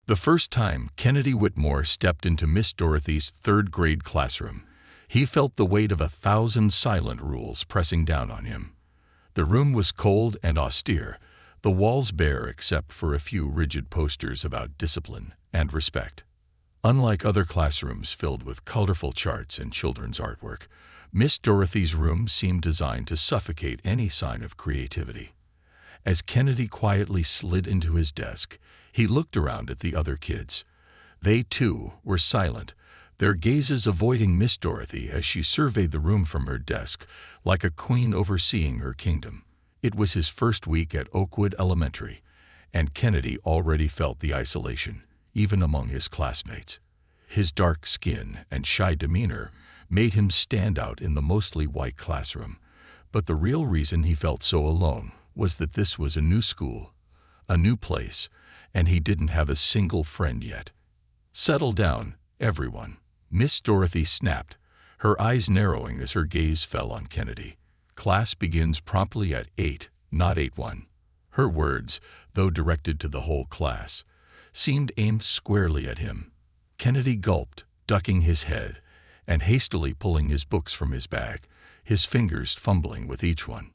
The first time Kennedy Whitmore stepped into Miss Dorothy's third-grade classroom, he felt the weight of 1,000 silent rules pressing down on him. The room was cold and austere, the walls bare except for a few rigid posters about discipline and respect. Unlike other classrooms filled with colorful charts and children's artwork, Miss Dorothy's room seemed designed to suffocate any sign of creativity. As Kennedy quietly slid into his desk, he looked around at the other kids. They, too, were silent, their gazes avoiding Miss Dorothy as she surveyed the room from her desk like a queen overseeing her kingdom. It was his first week at Oakwood Elementary, and Kennedy already felt the isolation, even among his classmates. His dark skin and shy demeanor made him stand out in the mostly white classroom, but the real reason he felt so alone was that this was a new school, a new place, and he didn't have a single friend yet. "Settle down, everyone," Miss Dorothy snapped, her eyes narrowing as her gaze fell on Kennedy. "Class begins promptly at 8, not 8:1. Her words, though directed to the whole class, seemed aimed squarely at him. Kennedy gulped, ducking his head, and hastily pulling his books from his bag, his fingers fumbling with each one.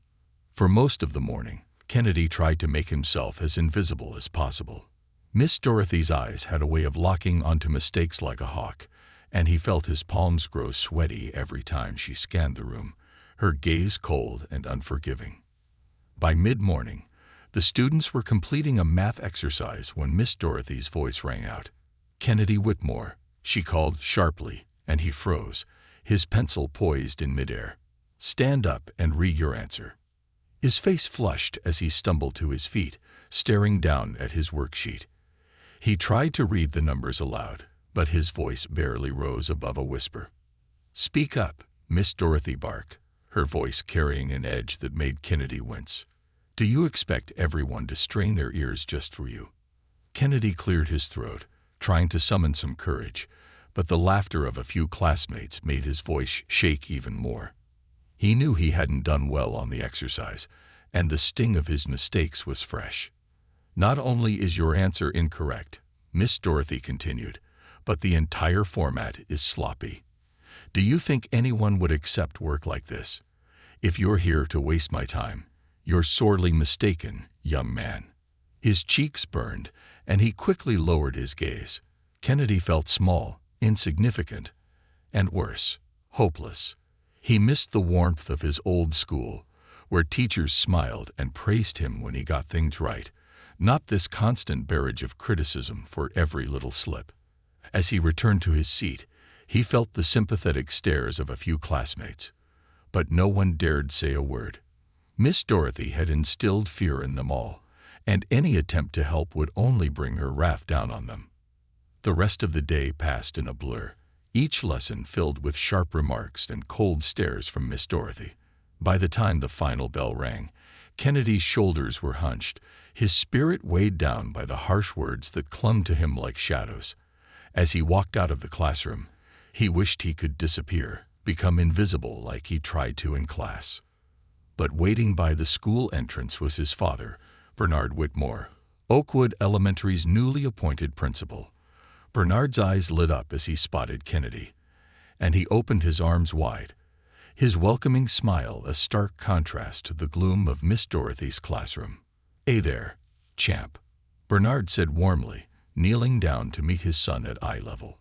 For most of the morning, Kennedy tried to make himself as invisible as possible. Miss Dorothy's eyes had a way of locking onto mistakes like a hawk, and he felt his palms grow sweaty every time she scanned the room, her gaze cold and unforgiving. By mid-morning, the students were completing a math exercise when Miss Dorothy's voice rang out. "Kennedy Whitmore," she called sharply, and he froze, his pencil poised in midair. "Stand up and read your answer." His face flushed as he stumbled to his feet, staring down at his worksheet. He tried to read the numbers aloud, but his voice barely rose above a whisper. "Speak up," Miss Dorothy barked, her voice carrying an edge that made Kennedy wince. "Do you expect everyone to strain their ears just for you?" Kennedy cleared his throat, trying to summon some courage, but the laughter of a few classmates made his voice shake even more. He knew he hadn't done well on the exercise, and the sting of his mistakes was fresh. "Not only is your answer incorrect," Miss Dorothy continued, "but the entire format is sloppy. Do you think anyone would accept work like this? If you're here to waste my time, you're sorely mistaken, young man." His cheeks burned, and he quickly lowered his gaze. Kennedy felt small, insignificant, and worse, hopeless. He missed the warmth of his old school, where teachers smiled and praised him when he got things right, not this constant barrage of criticism for every little slip. As he returned to his seat, he felt the sympathetic stares of a few classmates, but no one dared say a word. Miss Dorothy had instilled fear in them all, and any attempt to help would only bring her wrath down on them. The rest of the day passed in a blur, each lesson filled with sharp remarks and cold stares from Miss Dorothy. By the time the final bell rang, Kennedy's shoulders were hunched, his spirit weighed down by the harsh words that clung to him like shadows. As he walked out of the classroom, he wished he could disappear, become invisible like he tried to in class. But waiting by the school entrance was his father, Bernard Whitmore, Oakwood Elementary's newly appointed principal. Bernard's eyes lit up as he spotted Kennedy, and he opened his arms wide, his welcoming smile a stark contrast to the gloom of Miss Dorothy's classroom. "Hey there, champ," Bernard said warmly, kneeling down to meet his son at eye level.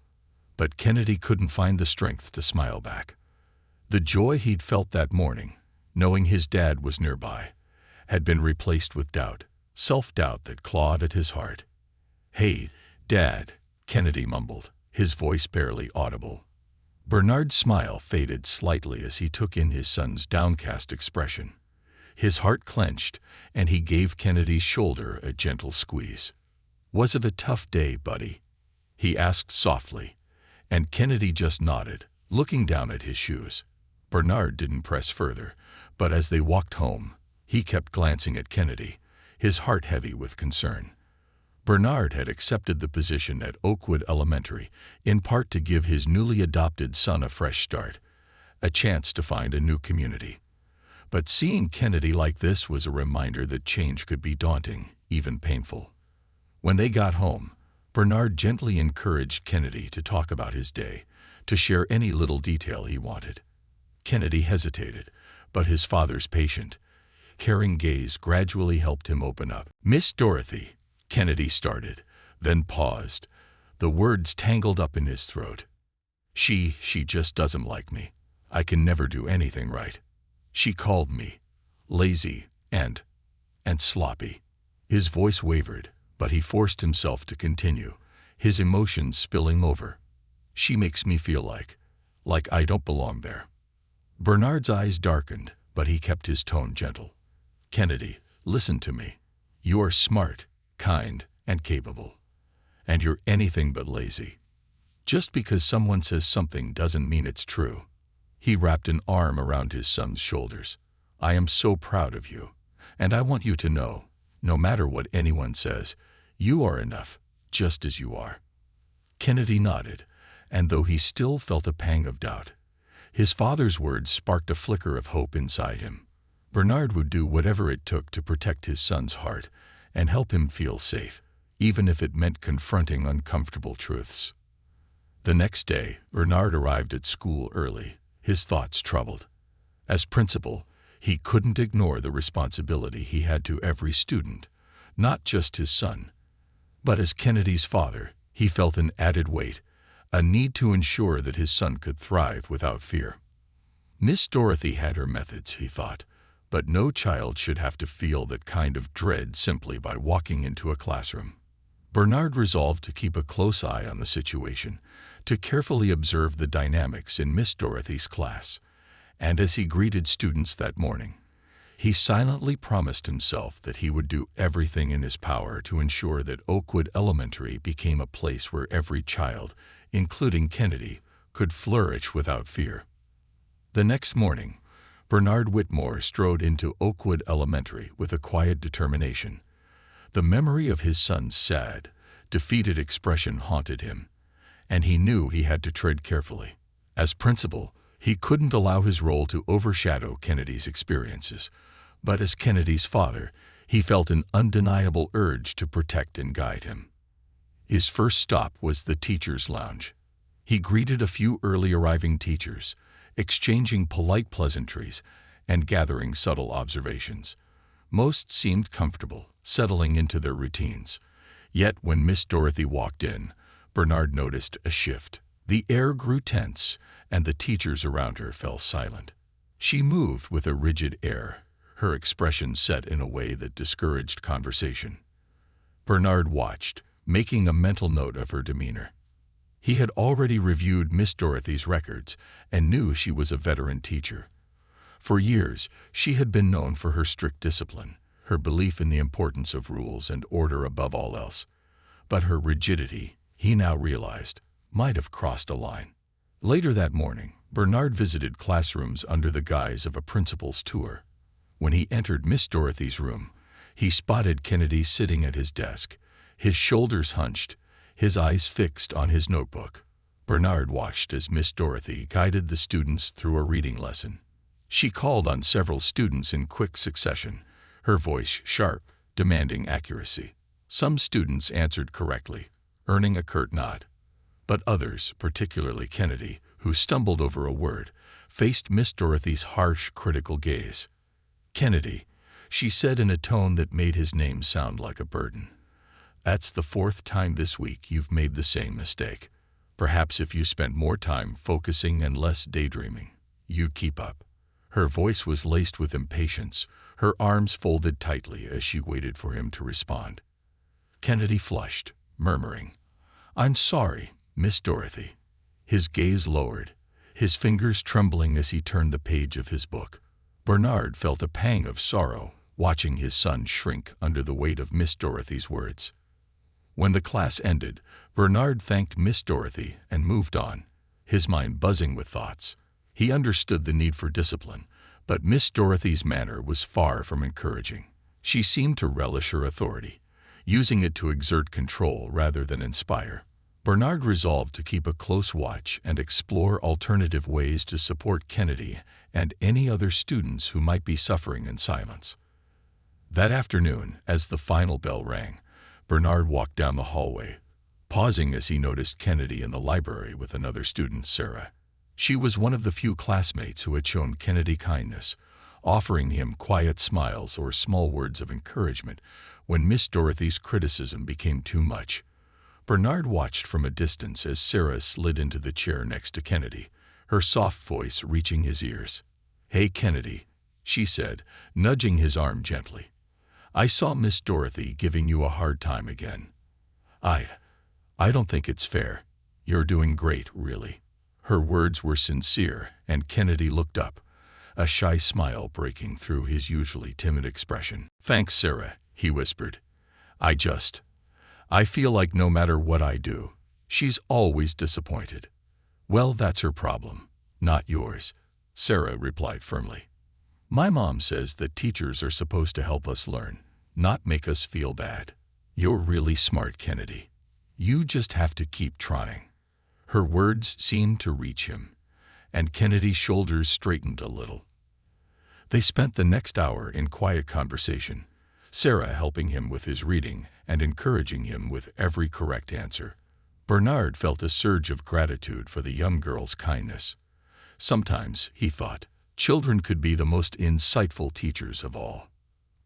But Kennedy couldn't find the strength to smile back. The joy he'd felt that morning, knowing his dad was nearby, had been replaced with doubt, self-doubt that clawed at his heart. "Hey, Dad," Kennedy mumbled, his voice barely audible. Bernard's smile faded slightly as he took in his son's downcast expression. His heart clenched, and he gave Kennedy's shoulder a gentle squeeze. "Was it a tough day, buddy?" he asked softly, and Kennedy just nodded, looking down at his shoes. Bernard didn't press further, but as they walked home, he kept glancing at Kennedy, his heart heavy with concern. Bernard had accepted the position at Oakwood Elementary, in part to give his newly adopted son a fresh start, a chance to find a new community. But seeing Kennedy like this was a reminder that change could be daunting, even painful. When they got home, Bernard gently encouraged Kennedy to talk about his day, to share any little detail he wanted. Kennedy hesitated, but his father's patient, caring gaze gradually helped him open up. "Miss Dorothy," Kennedy started, then paused, the words tangled up in his throat. She just doesn't like me. I can never do anything right. She called me lazy and sloppy." His voice wavered, but he forced himself to continue, his emotions spilling over. "She makes me feel like I don't belong there." Bernard's eyes darkened, but he kept his tone gentle. "Kennedy, listen to me. You are smart, kind, and capable. And you're anything but lazy. Just because someone says something doesn't mean it's true." He wrapped an arm around his son's shoulders. "I am so proud of you, and I want you to know, no matter what anyone says, you are enough, just as you are." Kennedy nodded, and though he still felt a pang of doubt, his father's words sparked a flicker of hope inside him. Bernard would do whatever it took to protect his son's heart and help him feel safe, even if it meant confronting uncomfortable truths. The next day, Bernard arrived at school early, his thoughts troubled. As principal, he couldn't ignore the responsibility he had to every student, not just his son. But as Kennedy's father, he felt an added weight, a need to ensure that his son could thrive without fear. Miss Dorothy had her methods, he thought, but no child should have to feel that kind of dread simply by walking into a classroom. Bernard resolved to keep a close eye on the situation, to carefully observe the dynamics in Miss Dorothy's class, and as he greeted students that morning, he silently promised himself that he would do everything in his power to ensure that Oakwood Elementary became a place where every child, including Kennedy, could flourish without fear. The next morning, Bernard Whitmore strode into Oakwood Elementary with a quiet determination. The memory of his son's sad, defeated expression haunted him, and he knew he had to tread carefully. As principal, he couldn't allow his role to overshadow Kennedy's experiences, but as Kennedy's father, he felt an undeniable urge to protect and guide him. His first stop was the teacher's lounge. He greeted a few early arriving teachers, exchanging polite pleasantries and gathering subtle observations. Most seemed comfortable, settling into their routines. Yet when Miss Dorothy walked in, Bernard noticed a shift. The air grew tense, and the teachers around her fell silent. She moved with a rigid air, her expression set in a way that discouraged conversation. Bernard watched, making a mental note of her demeanor. He had already reviewed Miss Dorothy's records and knew she was a veteran teacher. For years, she had been known for her strict discipline, her belief in the importance of rules and order above all else. But her rigidity, he now realized, might have crossed a line. Later that morning, Bernard visited classrooms under the guise of a principal's tour. When he entered Miss Dorothy's room, he spotted Kennedy sitting at his desk, his shoulders hunched, his eyes fixed on his notebook. Bernard watched as Miss Dorothy guided the students through a reading lesson. She called on several students in quick succession, her voice sharp, demanding accuracy. Some students answered correctly, earning a curt nod. But others, particularly Kennedy, who stumbled over a word, faced Miss Dorothy's harsh, critical gaze. "Kennedy," she said in a tone that made his name sound like a burden. "That's the 4th time this week you've made the same mistake. Perhaps if you spent more time focusing and less daydreaming, you'd keep up." Her voice was laced with impatience, her arms folded tightly as she waited for him to respond. Kennedy flushed, murmuring, "I'm sorry, Miss Dorothy." His gaze lowered, his fingers trembling as he turned the page of his book. Bernard felt a pang of sorrow, watching his son shrink under the weight of Miss Dorothy's words. When the class ended, Bernard thanked Miss Dorothy and moved on, his mind buzzing with thoughts. He understood the need for discipline, but Miss Dorothy's manner was far from encouraging. She seemed to relish her authority, using it to exert control rather than inspire. Bernard resolved to keep a close watch and explore alternative ways to support Kennedy and any other students who might be suffering in silence. That afternoon, as the final bell rang, Bernard walked down the hallway, pausing as he noticed Kennedy in the library with another student, Sarah. She was one of the few classmates who had shown Kennedy kindness, offering him quiet smiles or small words of encouragement when Miss Dorothy's criticism became too much. Bernard watched from a distance as Sarah slid into the chair next to Kennedy, her soft voice reaching his ears. "Hey, Kennedy," she said, nudging his arm gently. "I saw Miss Dorothy giving you a hard time again. I don't think it's fair. You're doing great, really." Her words were sincere, and Kennedy looked up, a shy smile breaking through his usually timid expression. "Thanks, Sarah," he whispered. I feel like no matter what I do, she's always disappointed." "Well, that's her problem, not yours," Sarah replied firmly. "My mom says that teachers are supposed to help us learn, not make us feel bad." "You're really smart, Kennedy. You just have to keep trying." Her words seemed to reach him, and Kennedy's shoulders straightened a little. They spent the next hour in quiet conversation, Sarah helping him with his reading and encouraging him with every correct answer. Bernard felt a surge of gratitude for the young girl's kindness. Sometimes, he thought, children could be the most insightful teachers of all.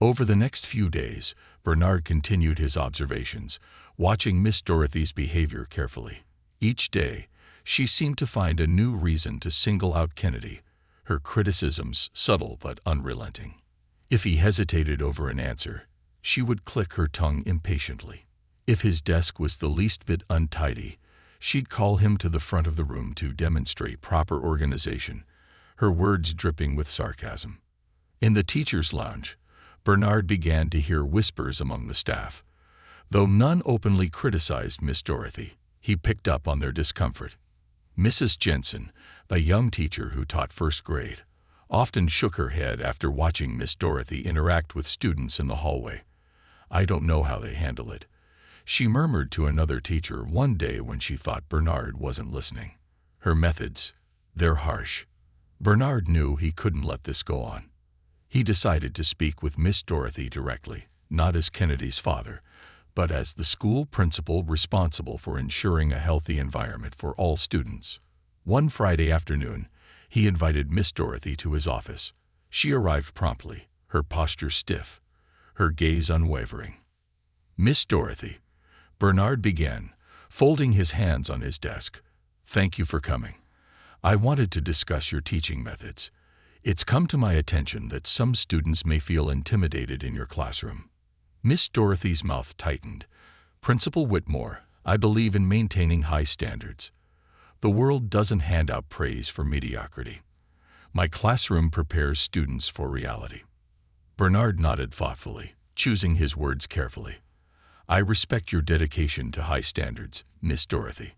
Over the next few days, Bernard continued his observations, watching Miss Dorothy's behavior carefully. Each day, she seemed to find a new reason to single out Kennedy, her criticisms subtle but unrelenting. If he hesitated over an answer, she would click her tongue impatiently. If his desk was the least bit untidy, she'd call him to the front of the room to demonstrate proper organization, her words dripping with sarcasm. In the teacher's lounge, Bernard began to hear whispers among the staff. Though none openly criticized Miss Dorothy, he picked up on their discomfort. Mrs. Jensen, a young teacher who taught first grade, often shook her head after watching Miss Dorothy interact with students in the hallway. "I don't know how they handle it," she murmured to another teacher one day when she thought Bernard wasn't listening. "Her methods, they're harsh." Bernard knew he couldn't let this go on. He decided to speak with Miss Dorothy directly, not as Kennedy's father, but as the school principal responsible for ensuring a healthy environment for all students. One Friday afternoon, he invited Miss Dorothy to his office. She arrived promptly, her posture stiff, her gaze unwavering. "Miss Dorothy," Bernard began, folding his hands on his desk. "Thank you for coming. I wanted to discuss your teaching methods. It's come to my attention that some students may feel intimidated in your classroom." Miss Dorothy's mouth tightened. "Principal Whitmore, I believe in maintaining high standards. The world doesn't hand out praise for mediocrity. My classroom prepares students for reality." Bernard nodded thoughtfully, choosing his words carefully. "I respect your dedication to high standards, Miss Dorothy.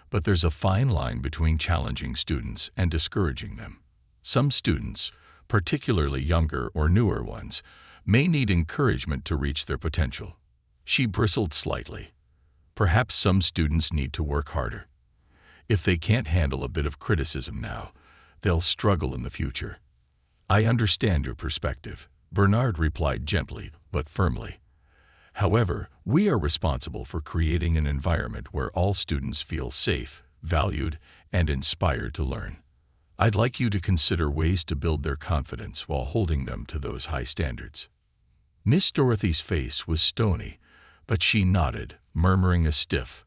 But there's a fine line between challenging students and discouraging them. Some students, particularly younger or newer ones, may need encouragement to reach their potential." She bristled slightly. "Perhaps some students need to work harder. If they can't handle a bit of criticism now, they'll struggle in the future." "I understand your perspective," Bernard replied gently but firmly. "However, we are responsible for creating an environment where all students feel safe, valued, and inspired to learn. I'd like you to consider ways to build their confidence while holding them to those high standards." Miss Dorothy's face was stony, but she nodded, murmuring a stiff,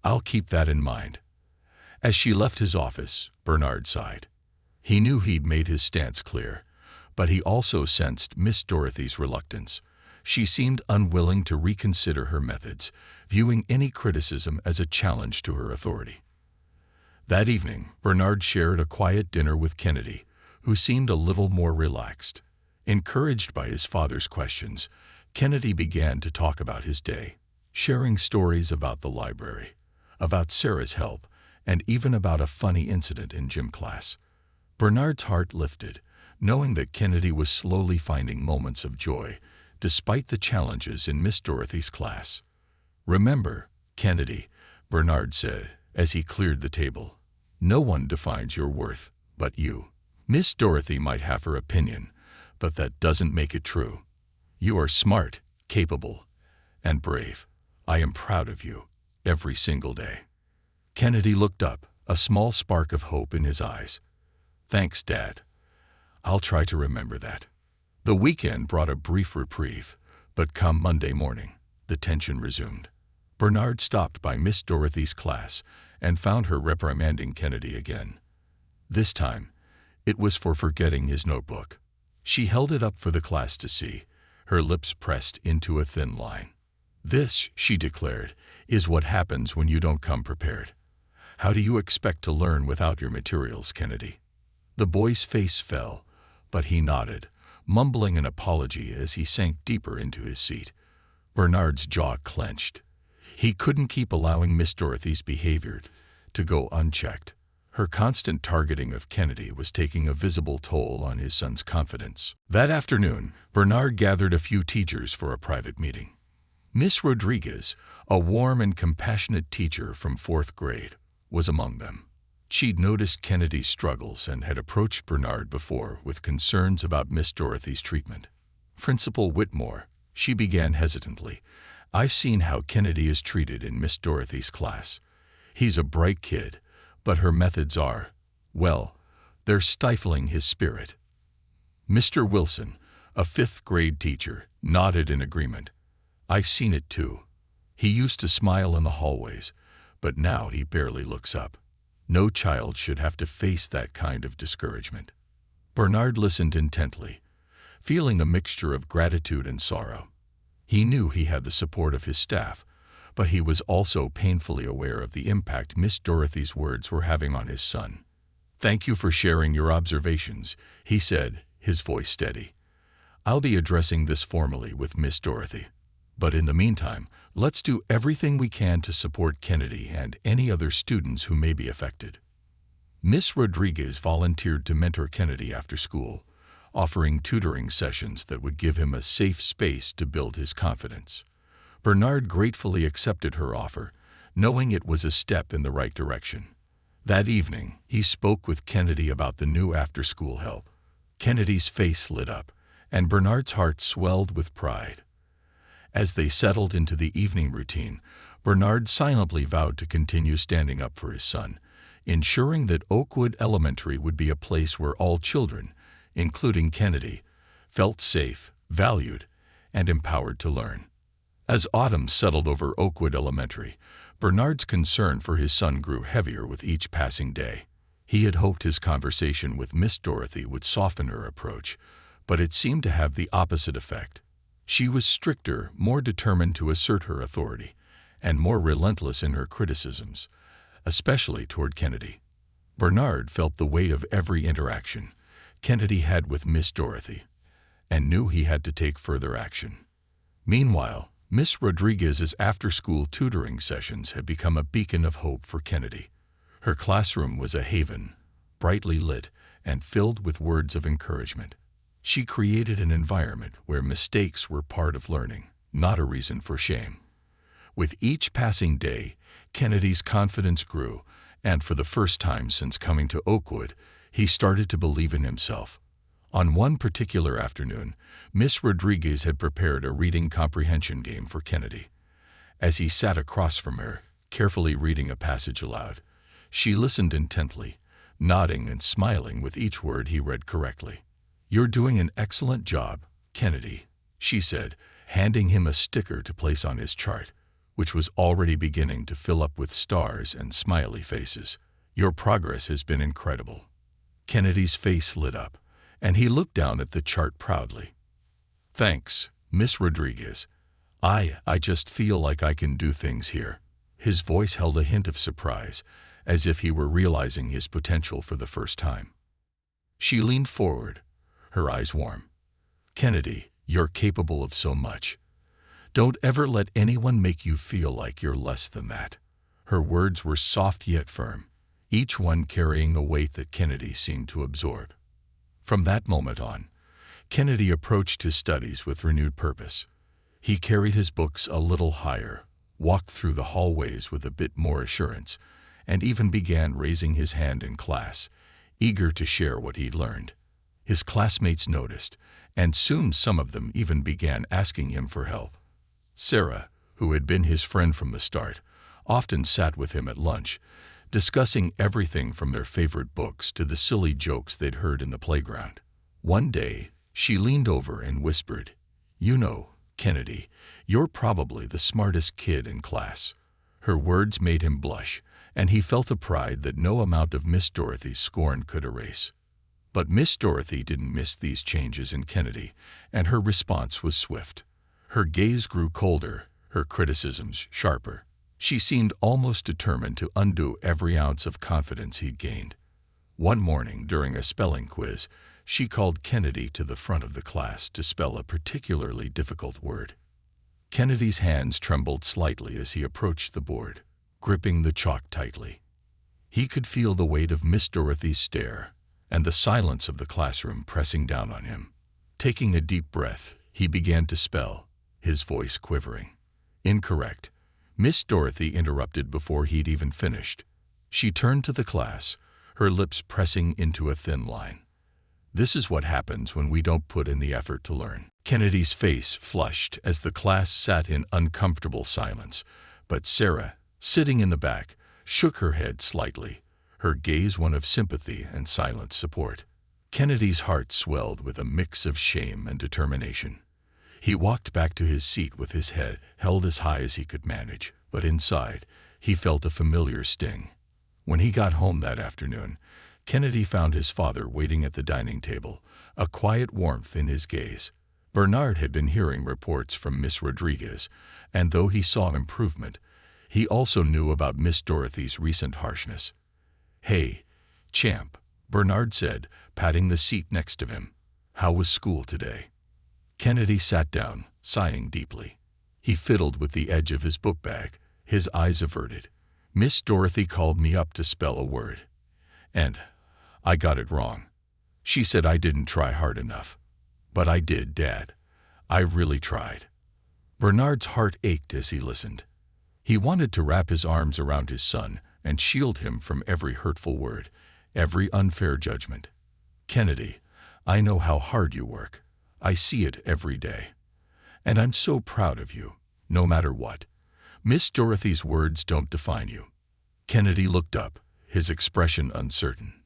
"I'll keep that in mind." As she left his office, Bernard sighed. He knew he'd made his stance clear, but he also sensed Miss Dorothy's reluctance. She seemed unwilling to reconsider her methods, viewing any criticism as a challenge to her authority. That evening, Bernard shared a quiet dinner with Kennedy, who seemed a little more relaxed. Encouraged by his father's questions, Kennedy began to talk about his day, sharing stories about the library, about Sarah's help, and even about a funny incident in gym class. Bernard's heart lifted, knowing that Kennedy was slowly finding moments of joy, despite the challenges in Miss Dorothy's class. "Remember, Kennedy," Bernard said as he cleared the table, "no one defines your worth but you. Miss Dorothy might have her opinion, but that doesn't make it true. You are smart, capable, and brave. I am proud of you." every single day. Kennedy looked up, a small spark of hope in his eyes. "Thanks, Dad. I'll try to remember that." The weekend brought a brief reprieve, but come Monday morning, the tension resumed. Bernard stopped by Miss Dorothy's class and found her reprimanding Kennedy again. This time, it was for forgetting his notebook. She held it up for the class to see, her lips pressed into a thin line. "This," she declared, "is what happens when you don't come prepared. How do you expect to learn without your materials, Kennedy?" The boy's face fell, but he nodded, mumbling an apology as he sank deeper into his seat. Bernard's jaw clenched. He couldn't keep allowing Miss Dorothy's behavior to go unchecked. Her constant targeting of Kennedy was taking a visible toll on his son's confidence. That afternoon, Bernard gathered a few teachers for a private meeting. Miss Rodriguez, a warm and compassionate teacher from 4th grade, was among them. She'd noticed Kennedy's struggles and had approached Bernard before with concerns about Miss Dorothy's treatment. "Principal Whitmore," she began hesitantly, "I've seen how Kennedy is treated in Miss Dorothy's class. He's a bright kid, but her methods are, well, they're stifling his spirit." Mr. Wilson, a 5th grade teacher, nodded in agreement. "I've seen it too. He used to smile in the hallways, but now he barely looks up. No child should have to face that kind of discouragement." Bernard listened intently, feeling a mixture of gratitude and sorrow. He knew he had the support of his staff, but he was also painfully aware of the impact Miss Dorothy's words were having on his son. "Thank you for sharing your observations," he said, his voice steady. "I'll be addressing this formally with Miss Dorothy. But in the meantime, let's do everything we can to support Kennedy and any other students who may be affected." Miss Rodriguez volunteered to mentor Kennedy after school, offering tutoring sessions that would give him a safe space to build his confidence. Bernard gratefully accepted her offer, knowing it was a step in the right direction. That evening, he spoke with Kennedy about the new after-school help. Kennedy's face lit up, and Bernard's heart swelled with pride. As they settled into the evening routine, Bernard silently vowed to continue standing up for his son, ensuring that Oakwood Elementary would be a place where all children, including Kennedy, felt safe, valued, and empowered to learn. As autumn settled over Oakwood Elementary, Bernard's concern for his son grew heavier with each passing day. He had hoped his conversation with Miss Dorothy would soften her approach, but it seemed to have the opposite effect. She was stricter, more determined to assert her authority, and more relentless in her criticisms, especially toward Kennedy. Bernard felt the weight of every interaction Kennedy had with Miss Dorothy, and knew he had to take further action. Meanwhile, Miss Rodriguez's after-school tutoring sessions had become a beacon of hope for Kennedy. Her classroom was a haven, brightly lit and filled with words of encouragement. She created an environment where mistakes were part of learning, not a reason for shame. With each passing day, Kennedy's confidence grew, and for the first time since coming to Oakwood, he started to believe in himself. On one particular afternoon, Miss Rodriguez had prepared a reading comprehension game for Kennedy. As he sat across from her, carefully reading a passage aloud, she listened intently, nodding and smiling with each word he read correctly. "You're doing an excellent job, Kennedy," she said, handing him a sticker to place on his chart, which was already beginning to fill up with stars and smiley faces. "Your progress has been incredible." Kennedy's face lit up, and he looked down at the chart proudly. "Thanks, Miss Rodriguez. I just feel like I can do things here." His voice held a hint of surprise, as if he were realizing his potential for the first time. She leaned forward, her eyes warm. "Kennedy, you're capable of so much. Don't ever let anyone make you feel like you're less than that." Her words were soft yet firm, each one carrying a weight that Kennedy seemed to absorb. From that moment on, Kennedy approached his studies with renewed purpose. He carried his books a little higher, walked through the hallways with a bit more assurance, and even began raising his hand in class, eager to share what he'd learned. His classmates noticed, and soon some of them even began asking him for help. Sarah, who had been his friend from the start, often sat with him at lunch, discussing everything from their favorite books to the silly jokes they'd heard in the playground. One day, she leaned over and whispered, "You know, Kennedy, you're probably the smartest kid in class." Her words made him blush, and he felt a pride that no amount of Miss Dorothy's scorn could erase. But Miss Dorothy didn't miss these changes in Kennedy, and her response was swift. Her gaze grew colder, her criticisms sharper. She seemed almost determined to undo every ounce of confidence he'd gained. One morning, during a spelling quiz, she called Kennedy to the front of the class to spell a particularly difficult word. Kennedy's hands trembled slightly as he approached the board, gripping the chalk tightly. He could feel the weight of Miss Dorothy's stare and the silence of the classroom pressing down on him. Taking a deep breath, he began to spell, his voice quivering. "Incorrect." Miss Dorothy interrupted before he'd even finished. She turned to the class, her lips pressing into a thin line. "This is what happens when we don't put in the effort to learn." Kennedy's face flushed as the class sat in uncomfortable silence, but Sarah, sitting in the back, shook her head slightly, her gaze one of sympathy and silent support. Kennedy's heart swelled with a mix of shame and determination. He walked back to his seat with his head held as high as he could manage, but inside, he felt a familiar sting. When he got home that afternoon, Kennedy found his father waiting at the dining table, a quiet warmth in his gaze. Bernard had been hearing reports from Miss Rodriguez, and though he saw improvement, he also knew about Miss Dorothy's recent harshness. "Hey, champ," Bernard said, patting the seat next to him. "How was school today?" Kennedy sat down, sighing deeply. He fiddled with the edge of his book bag, his eyes averted. "Miss Dorothy called me up to spell a word. And I got it wrong. She said I didn't try hard enough. But I did, Dad. I really tried." Bernard's heart ached as he listened. He wanted to wrap his arms around his son and shield him from every hurtful word, every unfair judgment. "Kennedy, I know how hard you work. I see it every day. And I'm so proud of you, no matter what. Miss Dorothy's words don't define you." Kennedy looked up, his expression uncertain.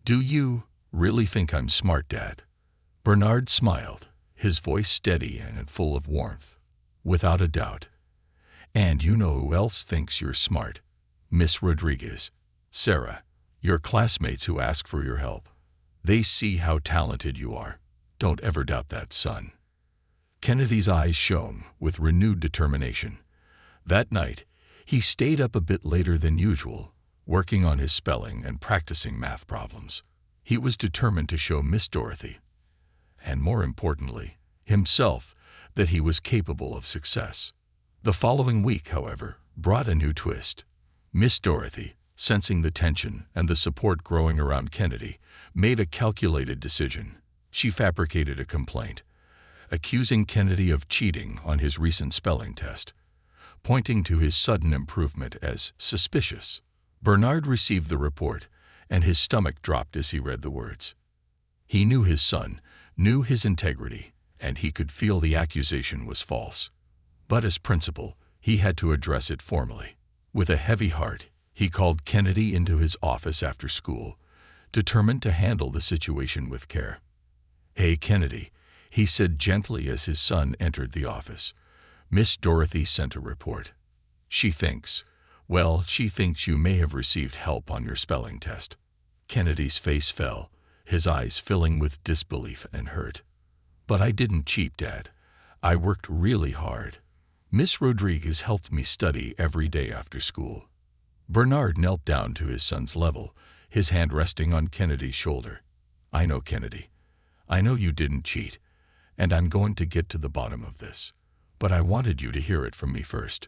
"Do you really think I'm smart, Dad?" Bernard smiled, his voice steady and full of warmth. "Without a doubt. And you know who else thinks you're smart? Miss Rodriguez, Sarah, your classmates who ask for your help. They see how talented you are. Don't ever doubt that, son." Kennedy's eyes shone with renewed determination. That night, he stayed up a bit later than usual, working on his spelling and practicing math problems. He was determined to show Miss Dorothy, and more importantly, himself, that he was capable of success. The following week, however, brought a new twist. Miss Dorothy, sensing the tension and the support growing around Kennedy, made a calculated decision. She fabricated a complaint, accusing Kennedy of cheating on his recent spelling test, pointing to his sudden improvement as suspicious. Bernard received the report, and his stomach dropped as he read the words. He knew his son, knew his integrity, and he could feel the accusation was false. But as principal, he had to address it formally. With a heavy heart, he called Kennedy into his office after school, determined to handle the situation with care. "Hey, Kennedy," he said gently as his son entered the office. "Miss Dorothy sent a report. She thinks you may have received help on your spelling test." Kennedy's face fell, his eyes filling with disbelief and hurt. "But I didn't cheat, Dad. I worked really hard. Miss Rodriguez helped me study every day after school." Bernard knelt down to his son's level, his hand resting on Kennedy's shoulder. "I know, Kennedy. I know you didn't cheat, and I'm going to get to the bottom of this. But I wanted you to hear it from me first."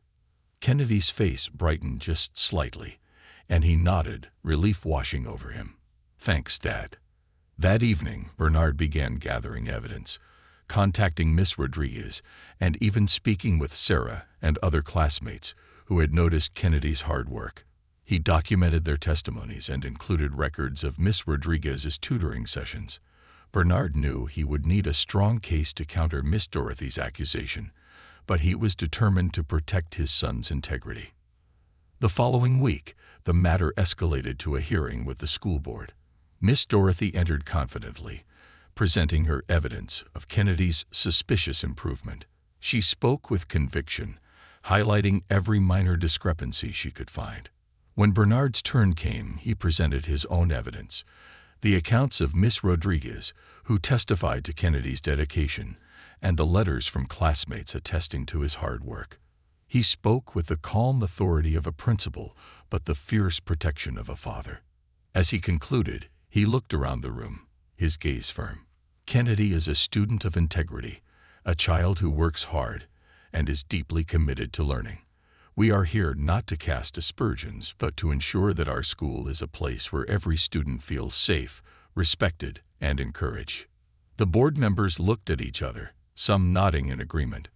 Kennedy's face brightened just slightly, and he nodded, relief washing over him. "Thanks, Dad." That evening, Bernard began gathering evidence, contacting Miss Rodriguez, and even speaking with Sarah and other classmates who had noticed Kennedy's hard work. He documented their testimonies and included records of Miss Rodriguez's tutoring sessions. Bernard knew he would need a strong case to counter Miss Dorothy's accusation, but he was determined to protect his son's integrity. The following week, the matter escalated to a hearing with the school board. Miss Dorothy entered confidently, presenting her evidence of Kennedy's suspicious improvement. She spoke with conviction, highlighting every minor discrepancy she could find. When Bernard's turn came, he presented his own evidence, the accounts of Miss Rodriguez, who testified to Kennedy's dedication, and the letters from classmates attesting to his hard work. He spoke with the calm authority of a principal, but the fierce protection of a father. As he concluded, he looked around the room, his gaze firm. Kennedy is a student of integrity, a child who works hard, and is deeply committed to learning. We are here not to cast aspersions, but to ensure that our school is a place where every student feels safe, respected, and encouraged. The board members looked at each other, some nodding in agreement.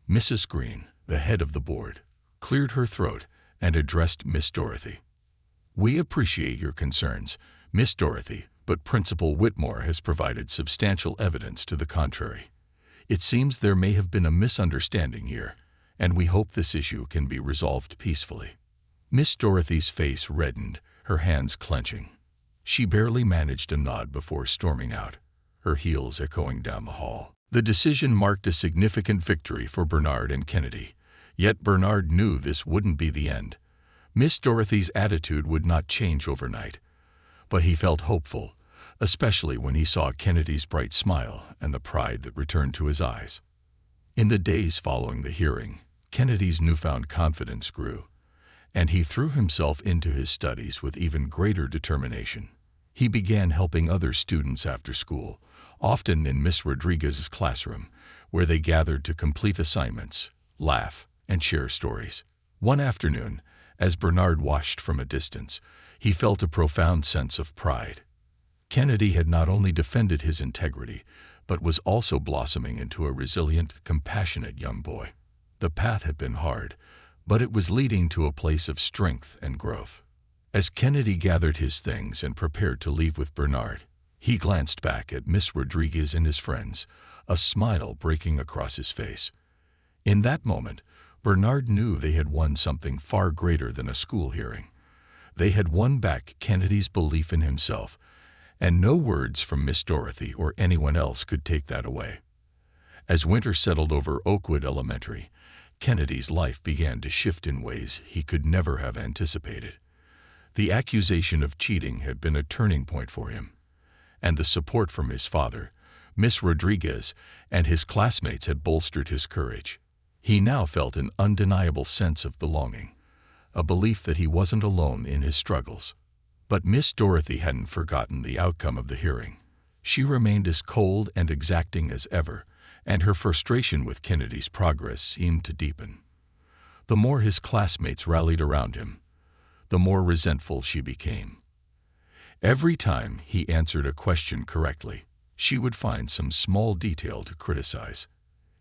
Mrs. Green, the head of the board, cleared her throat and addressed Miss Dorothy. "We appreciate your concerns, Miss Dorothy, but Principal Whitmore has provided substantial evidence to the contrary. It seems there may have been a misunderstanding here, and we hope this issue can be resolved peacefully." Miss Dorothy's face reddened, her hands clenching. She barely managed a nod before storming out, her heels echoing down the hall. The decision marked a significant victory for Bernard and Kennedy, yet Bernard knew this wouldn't be the end. Miss Dorothy's attitude would not change overnight, but he felt hopeful, especially when he saw Kennedy's bright smile and the pride that returned to his eyes. In the days following the hearing, Kennedy's newfound confidence grew, and he threw himself into his studies with even greater determination. He began helping other students after school, often in Miss Rodriguez's classroom, where they gathered to complete assignments, laugh, and share stories. One afternoon, as Bernard watched from a distance, he felt a profound sense of pride. Kennedy had not only defended his integrity, but was also blossoming into a resilient, compassionate young boy. The path had been hard, but it was leading to a place of strength and growth. As Kennedy gathered his things and prepared to leave with Bernard, he glanced back at Miss Rodriguez and his friends, a smile breaking across his face. In that moment, Bernard knew they had won something far greater than a school hearing. They had won back Kennedy's belief in himself, and no words from Miss Dorothy or anyone else could take that away. As winter settled over Oakwood Elementary, Kennedy's life began to shift in ways he could never have anticipated. The accusation of cheating had been a turning point for him, and the support from his father, Miss Rodriguez, and his classmates had bolstered his courage. He now felt an undeniable sense of belonging, a belief that he wasn't alone in his struggles. But Miss Dorothy hadn't forgotten the outcome of the hearing. She remained as cold and exacting as ever, and her frustration with Kennedy's progress seemed to deepen. The more his classmates rallied around him, the more resentful she became. Every time he answered a question correctly, she would find some small detail to criticize.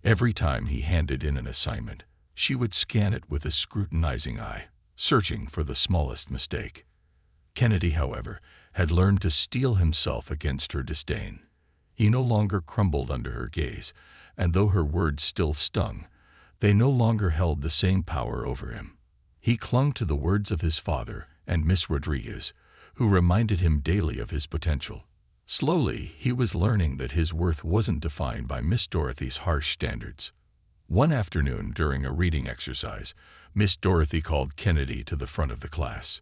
Every time he handed in an assignment, she would scan it with a scrutinizing eye, searching for the smallest mistake. Kennedy, however, had learned to steel himself against her disdain. He no longer crumbled under her gaze, and though her words still stung, they no longer held the same power over him. He clung to the words of his father and Miss Rodriguez, who reminded him daily of his potential. Slowly, he was learning that his worth wasn't defined by Miss Dorothy's harsh standards. One afternoon during a reading exercise, Miss Dorothy called Kennedy to the front of the class.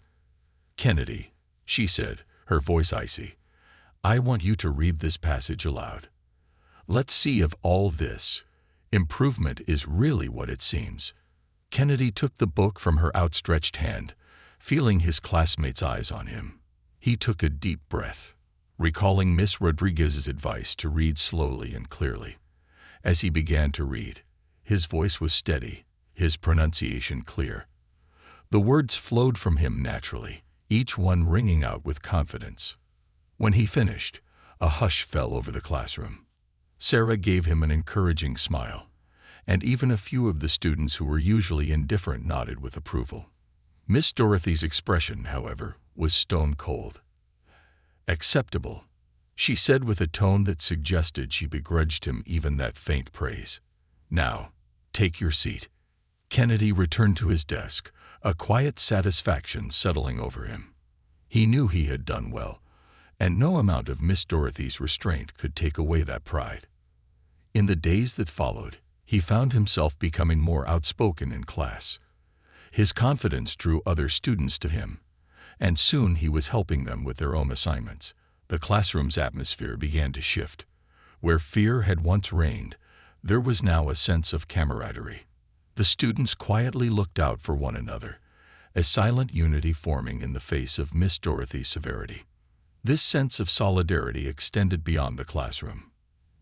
"Kennedy," she said, her voice icy, "I want you to read this passage aloud. Let's see if all this improvement is really what it seems." Kennedy took the book from her outstretched hand, feeling his classmates' eyes on him. He took a deep breath, recalling Miss Rodriguez's advice to read slowly and clearly. As he began to read, his voice was steady, his pronunciation clear. The words flowed from him naturally, each one ringing out with confidence. When he finished, a hush fell over the classroom. Sarah gave him an encouraging smile, and even a few of the students who were usually indifferent nodded with approval. Miss Dorothy's expression, however, was stone cold. "Acceptable," she said with a tone that suggested she begrudged him even that faint praise. "Now, take your seat." Kennedy returned to his desk, a quiet satisfaction settling over him. He knew he had done well, and no amount of Miss Dorothy's restraint could take away that pride. In the days that followed, he found himself becoming more outspoken in class. His confidence drew other students to him, and soon he was helping them with their own assignments. The classroom's atmosphere began to shift. Where fear had once reigned, there was now a sense of camaraderie. The students quietly looked out for one another, a silent unity forming in the face of Miss Dorothy's severity. This sense of solidarity extended beyond the classroom.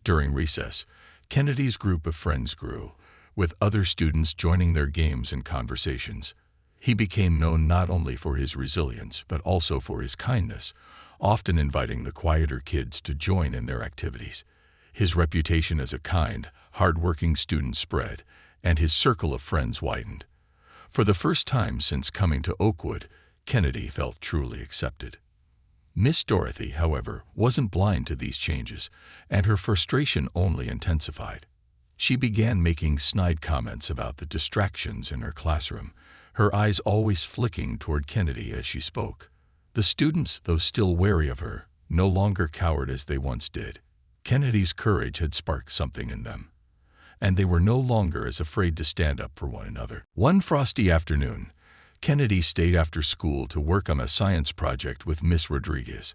During recess, Kennedy's group of friends grew, with other students joining their games and conversations. He became known not only for his resilience, but also for his kindness, often inviting the quieter kids to join in their activities. His reputation as a kind, hard-working student spread, and his circle of friends widened. For the first time since coming to Oakwood, Kennedy felt truly accepted. Miss Dorothy, however, wasn't blind to these changes, and her frustration only intensified. She began making snide comments about the distractions in her classroom, her eyes always flicking toward Kennedy as she spoke. The students, though still wary of her, no longer cowered as they once did. Kennedy's courage had sparked something in them, and they were no longer as afraid to stand up for one another. One frosty afternoon, Kennedy stayed after school to work on a science project with Miss Rodriguez.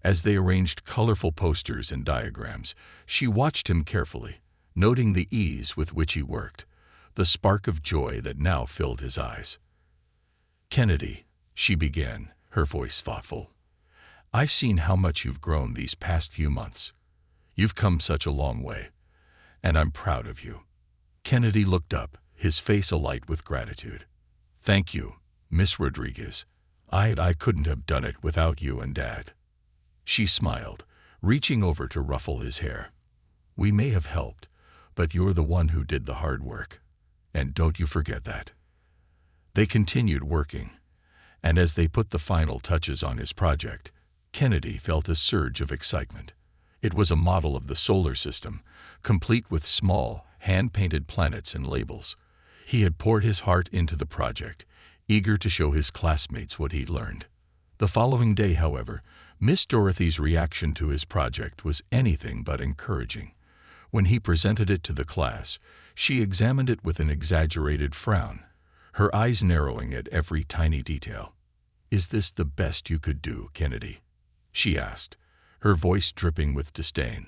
As they arranged colorful posters and diagrams, she watched him carefully, noting the ease with which he worked, the spark of joy that now filled his eyes. "Kennedy," she began, her voice thoughtful, "I've seen how much you've grown these past few months. You've come such a long way, and I'm proud of you." Kennedy looked up, his face alight with gratitude. "Thank you, Miss Rodriguez. I couldn't have done it without you and Dad." She smiled, reaching over to ruffle his hair. "We may have helped, but you're the one who did the hard work, and don't you forget that." They continued working, and as they put the final touches on his project, Kennedy felt a surge of excitement. It was a model of the solar system, complete with small, hand-painted planets and labels. He had poured his heart into the project, eager to show his classmates what he'd learned. The following day, however, Miss Dorothy's reaction to his project was anything but encouraging. When he presented it to the class, she examined it with an exaggerated frown, her eyes narrowing at every tiny detail. "Is this the best you could do, Kennedy?" she asked, her voice dripping with disdain.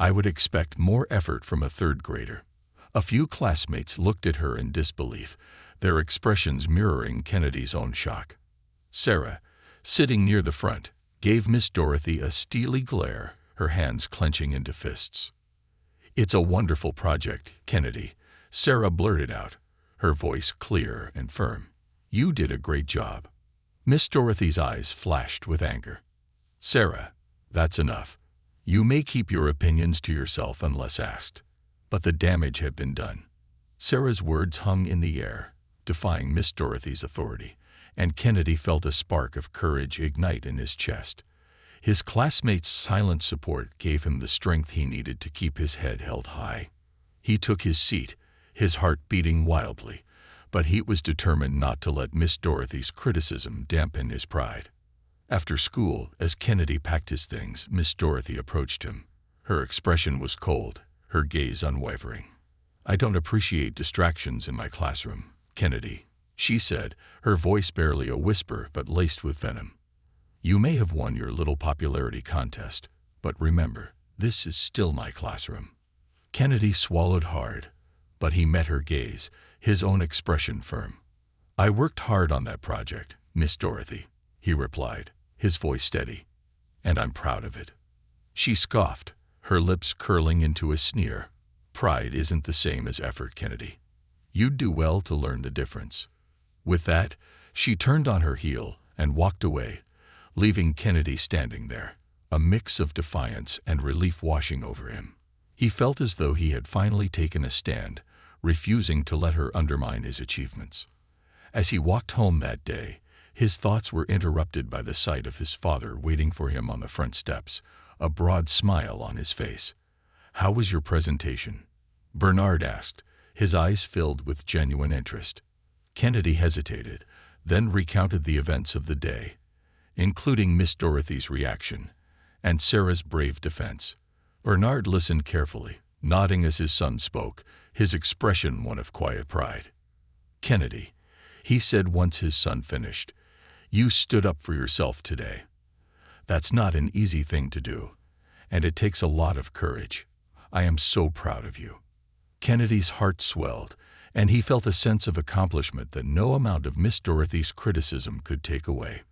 "I would expect more effort from a third grader." A few classmates looked at her in disbelief, their expressions mirroring Kennedy's own shock. Sarah, sitting near the front, gave Miss Dorothy a steely glare, her hands clenching into fists. "It's a wonderful project, Kennedy," Sarah blurted out, her voice clear and firm. "You did a great job." Miss Dorothy's eyes flashed with anger. "Sarah, that's enough. You may keep your opinions to yourself unless asked." But the damage had been done. Sarah's words hung in the air, defying Miss Dorothy's authority, and Kennedy felt a spark of courage ignite in his chest. His classmates' silent support gave him the strength he needed to keep his head held high. He took his seat, his heart beating wildly, but he was determined not to let Miss Dorothy's criticism dampen his pride. After school, as Kennedy packed his things, Miss Dorothy approached him. Her expression was cold, her gaze unwavering. "I don't appreciate distractions in my classroom, Kennedy," she said, her voice barely a whisper but laced with venom. "You may have won your little popularity contest, but remember, this is still my classroom." Kennedy swallowed hard, but he met her gaze, his own expression firm. "I worked hard on that project, Miss Dorothy," he replied, his voice steady, "and I'm proud of it." She scoffed, her lips curling into a sneer. "Pride isn't the same as effort, Kennedy. You'd do well to learn the difference." With that, she turned on her heel and walked away, leaving Kennedy standing there, a mix of defiance and relief washing over him. He felt as though he had finally taken a stand, refusing to let her undermine his achievements. As he walked home that day, his thoughts were interrupted by the sight of his father waiting for him on the front steps, a broad smile on his face. "How was your presentation?" Bernard asked, his eyes filled with genuine interest. Kennedy hesitated, then recounted the events of the day, including Miss Dorothy's reaction and Sarah's brave defense. Bernard listened carefully, nodding as his son spoke, his expression one of quiet pride. "Kennedy," he said once his son finished, "you stood up for yourself today. That's not an easy thing to do, and it takes a lot of courage. I am so proud of you." Kennedy's heart swelled, and he felt a sense of accomplishment that no amount of Miss Dorothy's criticism could take away.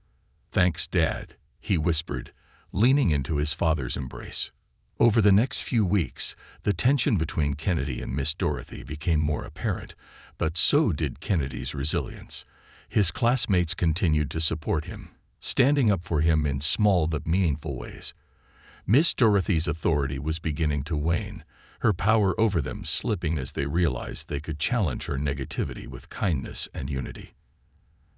"Thanks, Dad," he whispered, leaning into his father's embrace. Over the next few weeks, the tension between Kennedy and Miss Dorothy became more apparent, but so did Kennedy's resilience. His classmates continued to support him, standing up for him in small but meaningful ways. Miss Dorothy's authority was beginning to wane, her power over them slipping as they realized they could challenge her negativity with kindness and unity.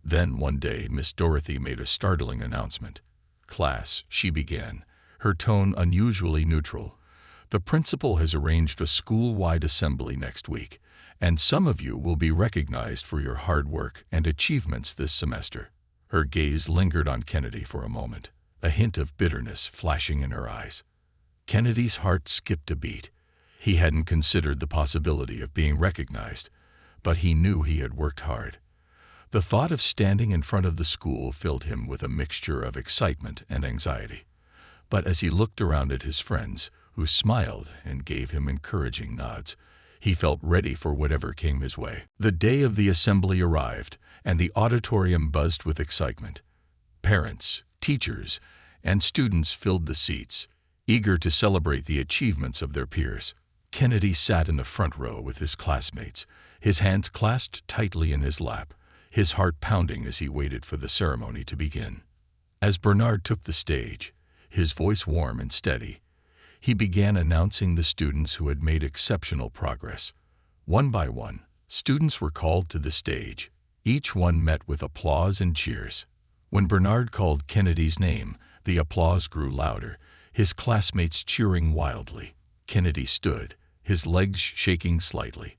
Then one day, Miss Dorothy made a startling announcement. "Class," she began, her tone unusually neutral, "the principal has arranged a school-wide assembly next week, and some of you will be recognized for your hard work and achievements this semester." Her gaze lingered on Kennedy for a moment, a hint of bitterness flashing in her eyes. Kennedy's heart skipped a beat. He hadn't considered the possibility of being recognized, but he knew he had worked hard. The thought of standing in front of the school filled him with a mixture of excitement and anxiety. But as he looked around at his friends, who smiled and gave him encouraging nods, he felt ready for whatever came his way. The day of the assembly arrived, and the auditorium buzzed with excitement. Parents, teachers, and students filled the seats, eager to celebrate the achievements of their peers. Kennedy sat in the front row with his classmates, his hands clasped tightly in his lap, his heart pounding as he waited for the ceremony to begin. As Bernard took the stage, his voice warm and steady, he began announcing the students who had made exceptional progress. One by one, students were called to the stage. Each one met with applause and cheers. When Bernard called Kennedy's name, the applause grew louder, his classmates cheering wildly. Kennedy stood, his legs shaking slightly,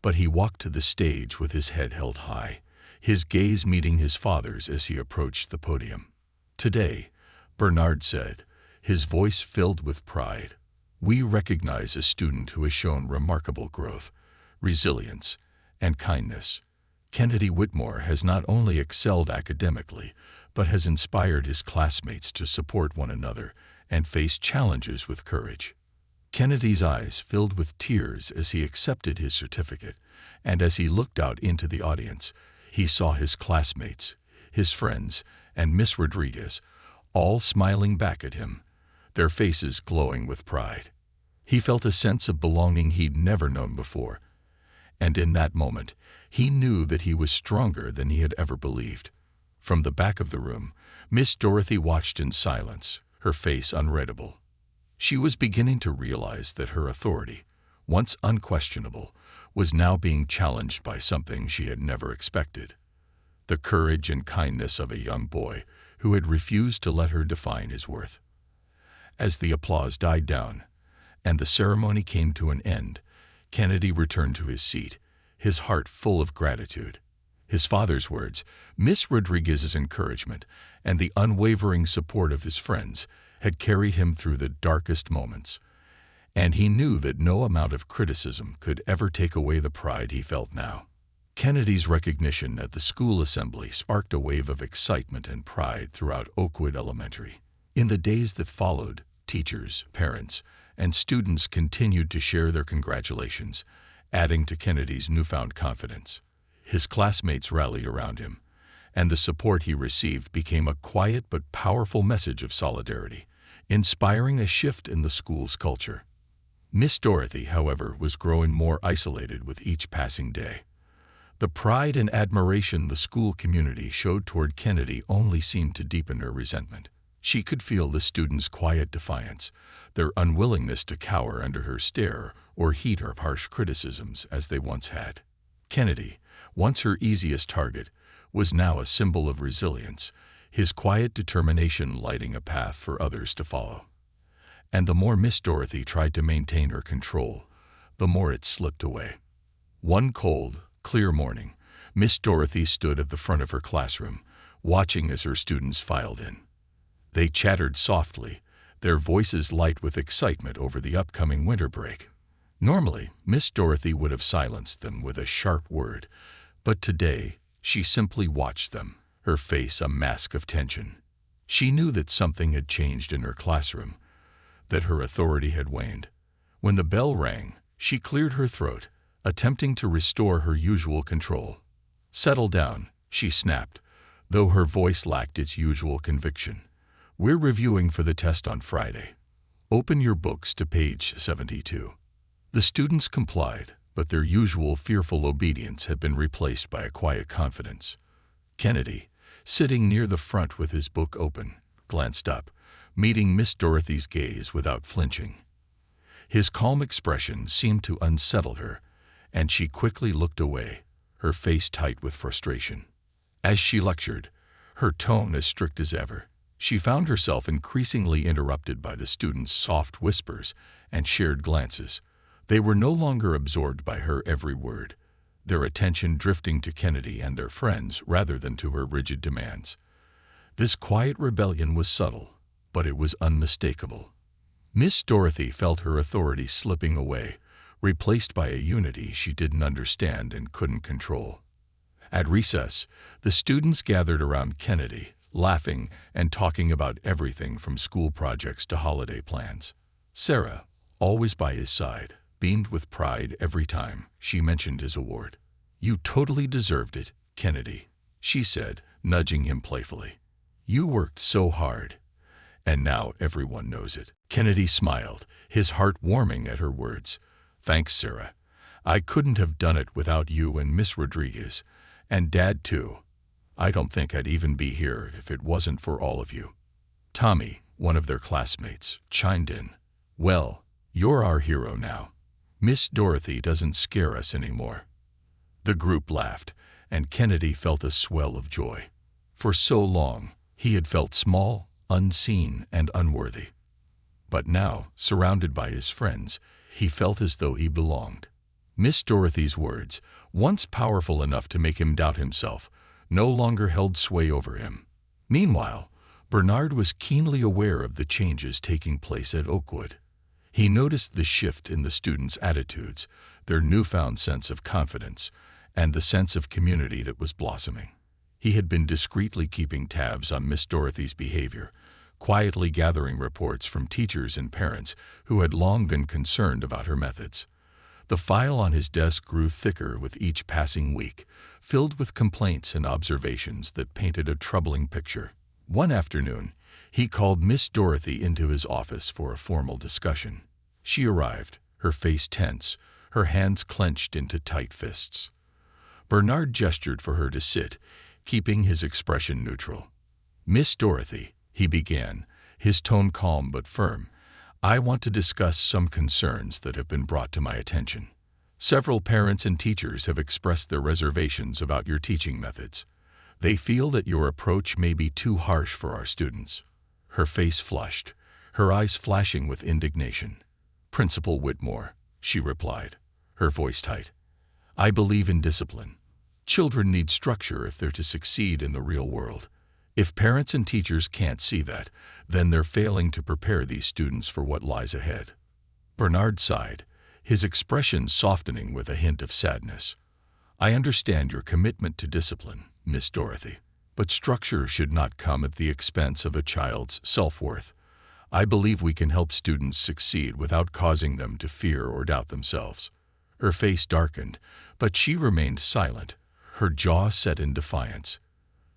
but he walked to the stage with his head held high, his gaze meeting his father's as he approached the podium. "Today," Bernard said, his voice filled with pride, "we recognize a student who has shown remarkable growth, resilience, and kindness. Kennedy Whitmore has not only excelled academically, but has inspired his classmates to support one another and face challenges with courage." Kennedy's eyes filled with tears as he accepted his certificate, and as he looked out into the audience, he saw his classmates, his friends, and Miss Rodriguez, all smiling back at him, their faces glowing with pride. He felt a sense of belonging he'd never known before, and in that moment, he knew that he was stronger than he had ever believed. From the back of the room, Miss Dorothy watched in silence, her face unreadable. She was beginning to realize that her authority, once unquestionable, was now being challenged by something she had never expected: the courage and kindness of a young boy who had refused to let her define his worth. As the applause died down, and the ceremony came to an end, Kennedy returned to his seat, his heart full of gratitude. His father's words, Miss Rodriguez's encouragement, and the unwavering support of his friends had carried him through the darkest moments, and he knew that no amount of criticism could ever take away the pride he felt now. Kennedy's recognition at the school assembly sparked a wave of excitement and pride throughout Oakwood Elementary. In the days that followed, teachers, parents, and students continued to share their congratulations, adding to Kennedy's newfound confidence. His classmates rallied around him, and the support he received became a quiet but powerful message of solidarity, inspiring a shift in the school's culture. Miss Dorothy, however, was growing more isolated with each passing day. The pride and admiration the school community showed toward Kennedy only seemed to deepen her resentment. She could feel the students' quiet defiance, their unwillingness to cower under her stare or heed her harsh criticisms as they once had. Kennedy, once her easiest target, was now a symbol of resilience, his quiet determination lighting a path for others to follow. And the more Miss Dorothy tried to maintain her control, the more it slipped away. One cold, clear morning, Miss Dorothy stood at the front of her classroom, watching as her students filed in. They chattered softly, their voices light with excitement over the upcoming winter break. Normally, Miss Dorothy would have silenced them with a sharp word, but today she simply watched them, her face a mask of tension. She knew that something had changed in her classroom, that her authority had waned. When the bell rang, she cleared her throat, attempting to restore her usual control. "Settle down," she snapped, though her voice lacked its usual conviction. "We're reviewing for the test on Friday. Open your books to page 72. The students complied, but their usual fearful obedience had been replaced by a quiet confidence. Kennedy, sitting near the front with his book open, glanced up, meeting Miss Dorothy's gaze without flinching. His calm expression seemed to unsettle her, and she quickly looked away, her face tight with frustration. As she lectured, her tone as strict as ever, she found herself increasingly interrupted by the students' soft whispers and shared glances. They were no longer absorbed by her every word, their attention drifting to Kennedy and their friends rather than to her rigid demands. This quiet rebellion was subtle, but it was unmistakable. Miss Dorothy felt her authority slipping away, replaced by a unity she didn't understand and couldn't control. At recess, the students gathered around Kennedy, laughing and talking about everything from school projects to holiday plans. Sarah, always by his side, beamed with pride every time she mentioned his award. "You totally deserved it, Kennedy," she said, nudging him playfully. "You worked so hard, and now everyone knows it." Kennedy smiled, his heart warming at her words. "Thanks, Sarah. I couldn't have done it without you and Miss Rodriguez, and Dad too. I don't think I'd even be here if it wasn't for all of you." Tommy, one of their classmates, chimed in. "Well, you're our hero now. Miss Dorothy doesn't scare us anymore." The group laughed, and Kennedy felt a swell of joy. For so long, he had felt small, unseen, and unworthy. But now, surrounded by his friends, he felt as though he belonged. Miss Dorothy's words, once powerful enough to make him doubt himself, no longer held sway over him. Meanwhile, Bernard was keenly aware of the changes taking place at Oakwood. He noticed the shift in the students' attitudes, their newfound sense of confidence, and the sense of community that was blossoming. He had been discreetly keeping tabs on Miss Dorothy's behavior, quietly gathering reports from teachers and parents who had long been concerned about her methods. The file on his desk grew thicker with each passing week, filled with complaints and observations that painted a troubling picture. One afternoon, he called Miss Dorothy into his office for a formal discussion. She arrived, her face tense, her hands clenched into tight fists. Bernard gestured for her to sit, keeping his expression neutral. "Miss Dorothy," he began, his tone calm but firm, "I want to discuss some concerns that have been brought to my attention. Several parents and teachers have expressed their reservations about your teaching methods. They feel that your approach may be too harsh for our students." Her face flushed, her eyes flashing with indignation. "Principal Whitmore," she replied, her voice tight. "I believe in discipline. Children need structure if they're to succeed in the real world. If parents and teachers can't see that, then they're failing to prepare these students for what lies ahead." Bernard sighed, his expression softening with a hint of sadness. "I understand your commitment to discipline, Miss Dorothy, but structure should not come at the expense of a child's self-worth. I believe we can help students succeed without causing them to fear or doubt themselves." Her face darkened, but she remained silent, her jaw set in defiance.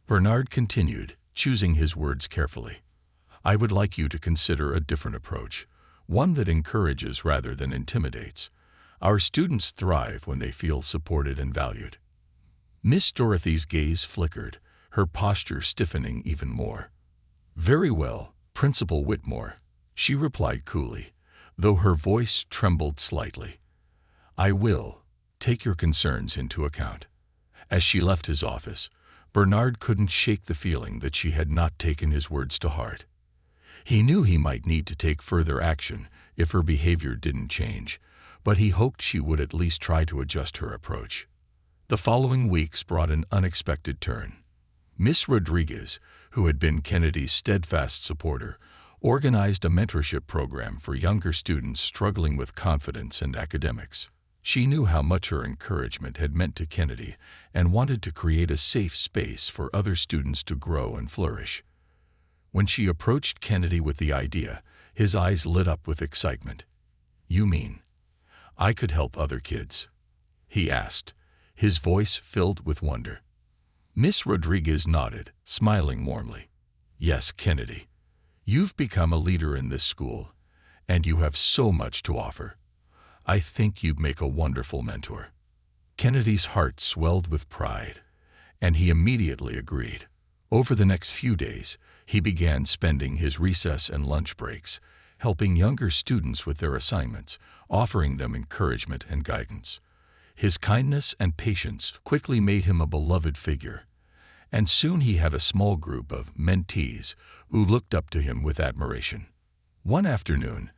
Bernard continued, choosing his words carefully. "I would like you to consider a different approach, one that encourages rather than intimidates. Our students thrive when they feel supported and valued." Miss Dorothy's gaze flickered, her posture stiffening even more. "Very well, Principal Whitmore," she replied coolly, though her voice trembled slightly. "I will take your concerns into account." As she left his office, Bernard couldn't shake the feeling that she had not taken his words to heart. He knew he might need to take further action if her behavior didn't change, but he hoped she would at least try to adjust her approach. The following weeks brought an unexpected turn. Miss Rodriguez, who had been Kennedy's steadfast supporter, organized a mentorship program for younger students struggling with confidence and academics. She knew how much her encouragement had meant to Kennedy and wanted to create a safe space for other students to grow and flourish. When she approached Kennedy with the idea, his eyes lit up with excitement. "You mean I could help other kids?" he asked, his voice filled with wonder. Miss Rodriguez nodded, smiling warmly. "Yes, Kennedy. You've become a leader in this school, and you have so much to offer. I think you'd make a wonderful mentor." Kennedy's heart swelled with pride, and he immediately agreed. Over the next few days, he began spending his recess and lunch breaks, helping younger students with their assignments, offering them encouragement and guidance. His kindness and patience quickly made him a beloved figure, and soon he had a small group of mentees who looked up to him with admiration. One afternoon,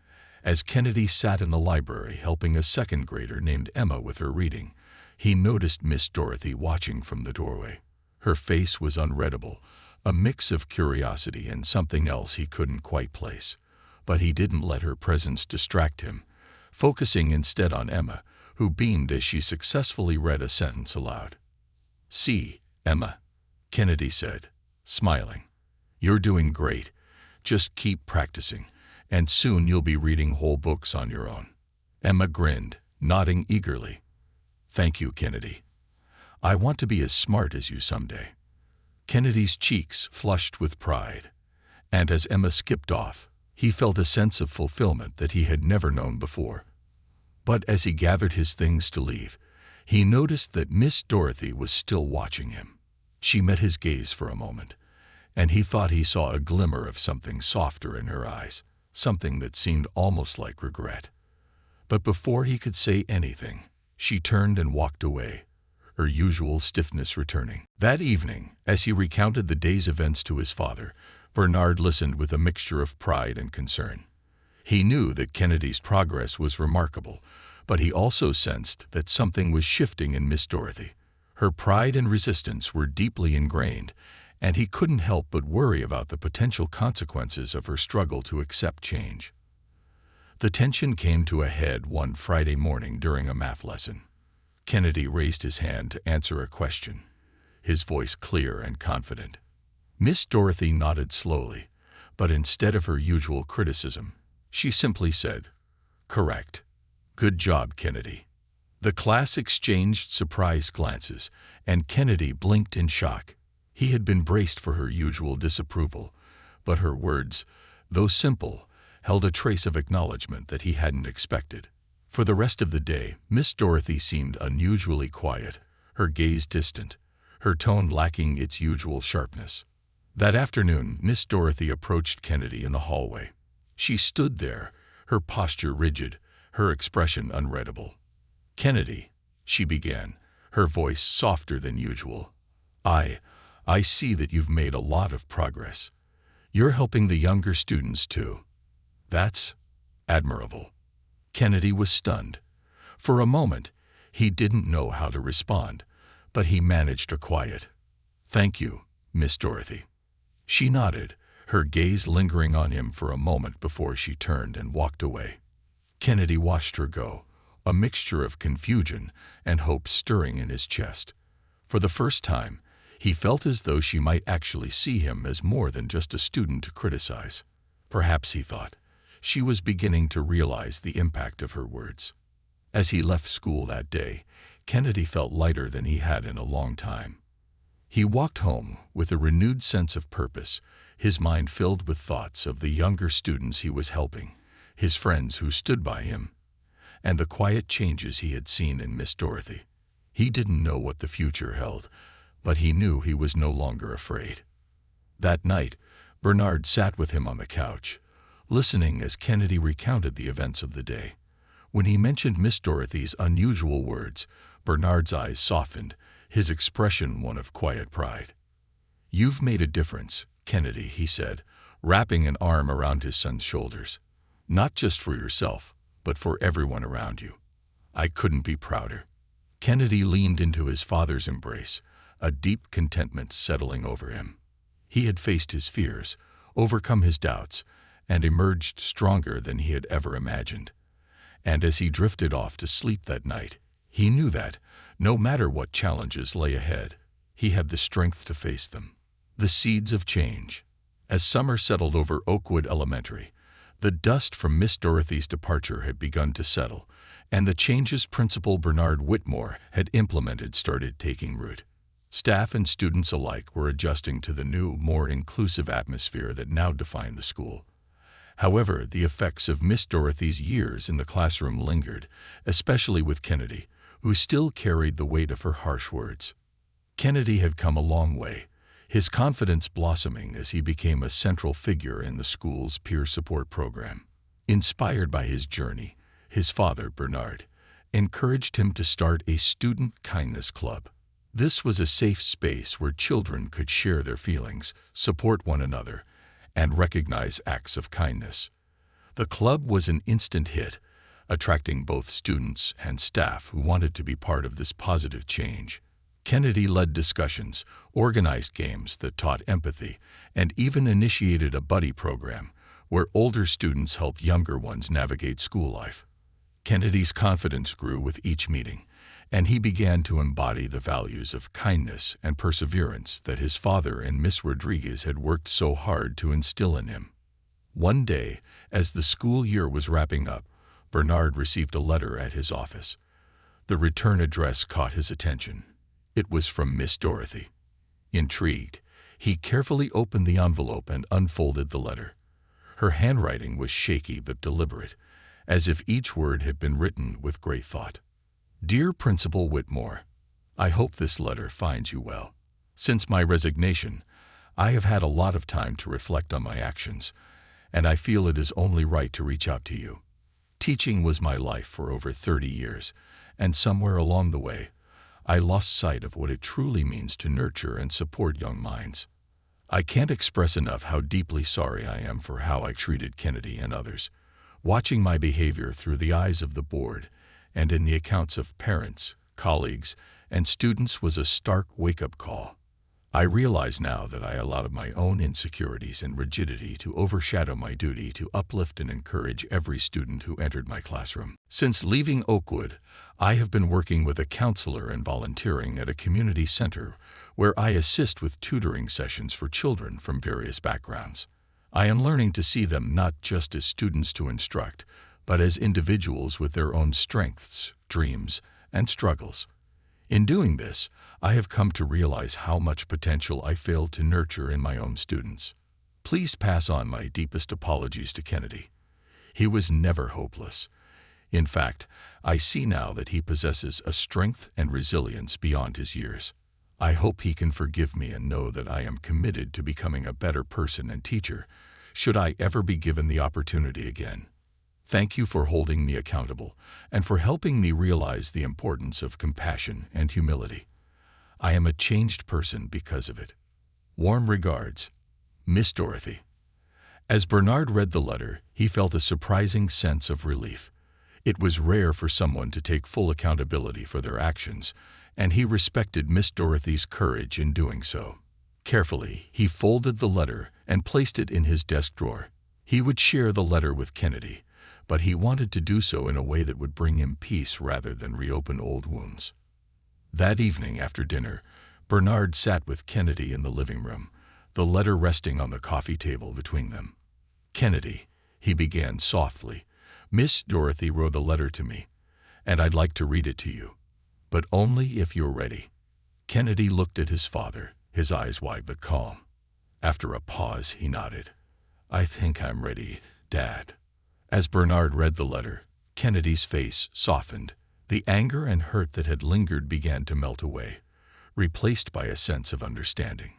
as Kennedy sat in the library helping a second grader named Emma with her reading, he noticed Miss Dorothy watching from the doorway. Her face was unreadable, a mix of curiosity and something else he couldn't quite place. But he didn't let her presence distract him, focusing instead on Emma, who beamed as she successfully read a sentence aloud. "See, Emma," Kennedy said, smiling. "You're doing great. Just keep practicing, and soon you'll be reading whole books on your own." Emma grinned, nodding eagerly. "Thank you, Kennedy. I want to be as smart as you someday." Kennedy's cheeks flushed with pride, and as Emma skipped off, he felt a sense of fulfillment that he had never known before. But as he gathered his things to leave, he noticed that Miss Dorothy was still watching him. She met his gaze for a moment, and he thought he saw a glimmer of something softer in her eyes, something that seemed almost like regret. But before he could say anything, she turned and walked away, her usual stiffness returning. That evening, as he recounted the day's events to his father, Bernard listened with a mixture of pride and concern. He knew that Kennedy's progress was remarkable, but he also sensed that something was shifting in Miss Dorothy. Her pride and resistance were deeply ingrained, and he couldn't help but worry about the potential consequences of her struggle to accept change. The tension came to a head one Friday morning during a math lesson. Kennedy raised his hand to answer a question, his voice clear and confident. Miss Dorothy nodded slowly, but instead of her usual criticism, she simply said, "Correct. Good job, Kennedy." The class exchanged surprised glances, and Kennedy blinked in shock. He had been braced for her usual disapproval, but her words, though simple, held a trace of acknowledgement that he hadn't expected. For the rest of the day, Miss Dorothy seemed unusually quiet, her gaze distant, her tone lacking its usual sharpness. That afternoon, Miss Dorothy approached Kennedy in the hallway. She stood there, her posture rigid, her expression unreadable. "Kennedy," she began, her voice softer than usual. I see that you've made a lot of progress. You're helping the younger students too. That's admirable." Kennedy was stunned. For a moment, he didn't know how to respond, but he managed a quiet, "Thank you, Miss Dorothy." She nodded, her gaze lingering on him for a moment before she turned and walked away. Kennedy watched her go, a mixture of confusion and hope stirring in his chest. For the first time, he felt as though she might actually see him as more than just a student to criticize. Perhaps, he thought, she was beginning to realize the impact of her words. As he left school that day, Kennedy felt lighter than he had in a long time. He walked home with a renewed sense of purpose, his mind filled with thoughts of the younger students he was helping, his friends who stood by him, and the quiet changes he had seen in Miss Dorothy. He didn't know what the future held, but he knew he was no longer afraid. That night, Bernard sat with him on the couch, listening as Kennedy recounted the events of the day. When he mentioned Miss Dorothy's unusual words, Bernard's eyes softened, his expression one of quiet pride. "You've made a difference, Kennedy," he said, wrapping an arm around his son's shoulders. "Not just for yourself, but for everyone around you." I couldn't be prouder." Kennedy leaned into his father's embrace, a deep contentment settling over him. He had faced his fears, overcome his doubts, and emerged stronger than he had ever imagined. And as he drifted off to sleep that night, he knew that, no matter what challenges lay ahead, he had the strength to face them. The seeds of change. As summer settled over Oakwood Elementary, the dust from Miss Dorothy's departure had begun to settle, and the changes Principal Bernard Whitmore had implemented started taking root. Staff and students alike were adjusting to the new, more inclusive atmosphere that now defined the school. However, the effects of Miss Dorothy's years in the classroom lingered, especially with Kennedy, who still carried the weight of her harsh words. Kennedy had come a long way, his confidence blossoming as he became a central figure in the school's peer support program. Inspired by his journey, his father, Bernard, encouraged him to start a student kindness club. This was a safe space where children could share their feelings, support one another, and recognize acts of kindness. The club was an instant hit, attracting both students and staff who wanted to be part of this positive change. Kennedy led discussions, organized games that taught empathy, and even initiated a buddy program where older students helped younger ones navigate school life. Kennedy's confidence grew with each meeting, and he began to embody the values of kindness and perseverance that his father and Miss Rodriguez had worked so hard to instill in him. One day, as the school year was wrapping up, Bernard received a letter at his office. The return address caught his attention. It was from Miss Dorothy. Intrigued, he carefully opened the envelope and unfolded the letter. Her handwriting was shaky but deliberate, as if each word had been written with great thought. "Dear Principal Whitmore, I hope this letter finds you well. Since my resignation, I have had a lot of time to reflect on my actions, and I feel it is only right to reach out to you. Teaching was my life for over 30 years, and somewhere along the way, I lost sight of what it truly means to nurture and support young minds. I can't express enough how deeply sorry I am for how I treated Kennedy and others. Watching my behavior through the eyes of the board and in the accounts of parents, colleagues, and students was a stark wake-up call. I realize now that I allowed my own insecurities and rigidity to overshadow my duty to uplift and encourage every student who entered my classroom. Since leaving Oakwood, I have been working with a counselor and volunteering at a community center where I assist with tutoring sessions for children from various backgrounds. I am learning to see them not just as students to instruct, but as individuals with their own strengths, dreams, and struggles. In doing this, I have come to realize how much potential I failed to nurture in my own students. Please pass on my deepest apologies to Kennedy. He was never hopeless. In fact, I see now that he possesses a strength and resilience beyond his years. I hope he can forgive me and know that I am committed to becoming a better person and teacher, should I ever be given the opportunity again. Thank you for holding me accountable and for helping me realize the importance of compassion and humility. I am a changed person because of it. Warm regards, Miss Dorothy." As Bernard read the letter, he felt a surprising sense of relief. It was rare for someone to take full accountability for their actions, and he respected Miss Dorothy's courage in doing so. Carefully, he folded the letter and placed it in his desk drawer. He would share the letter with Kennedy, but he wanted to do so in a way that would bring him peace rather than reopen old wounds. That evening after dinner, Bernard sat with Kennedy in the living room, the letter resting on the coffee table between them. "Kennedy," he began softly, "Miss Dorothy wrote a letter to me, and I'd like to read it to you, but only if you're ready." Kennedy looked at his father, his eyes wide but calm. After a pause, he nodded. "I think I'm ready, Dad." As Bernard read the letter, Kennedy's face softened. The anger and hurt that had lingered began to melt away, replaced by a sense of understanding.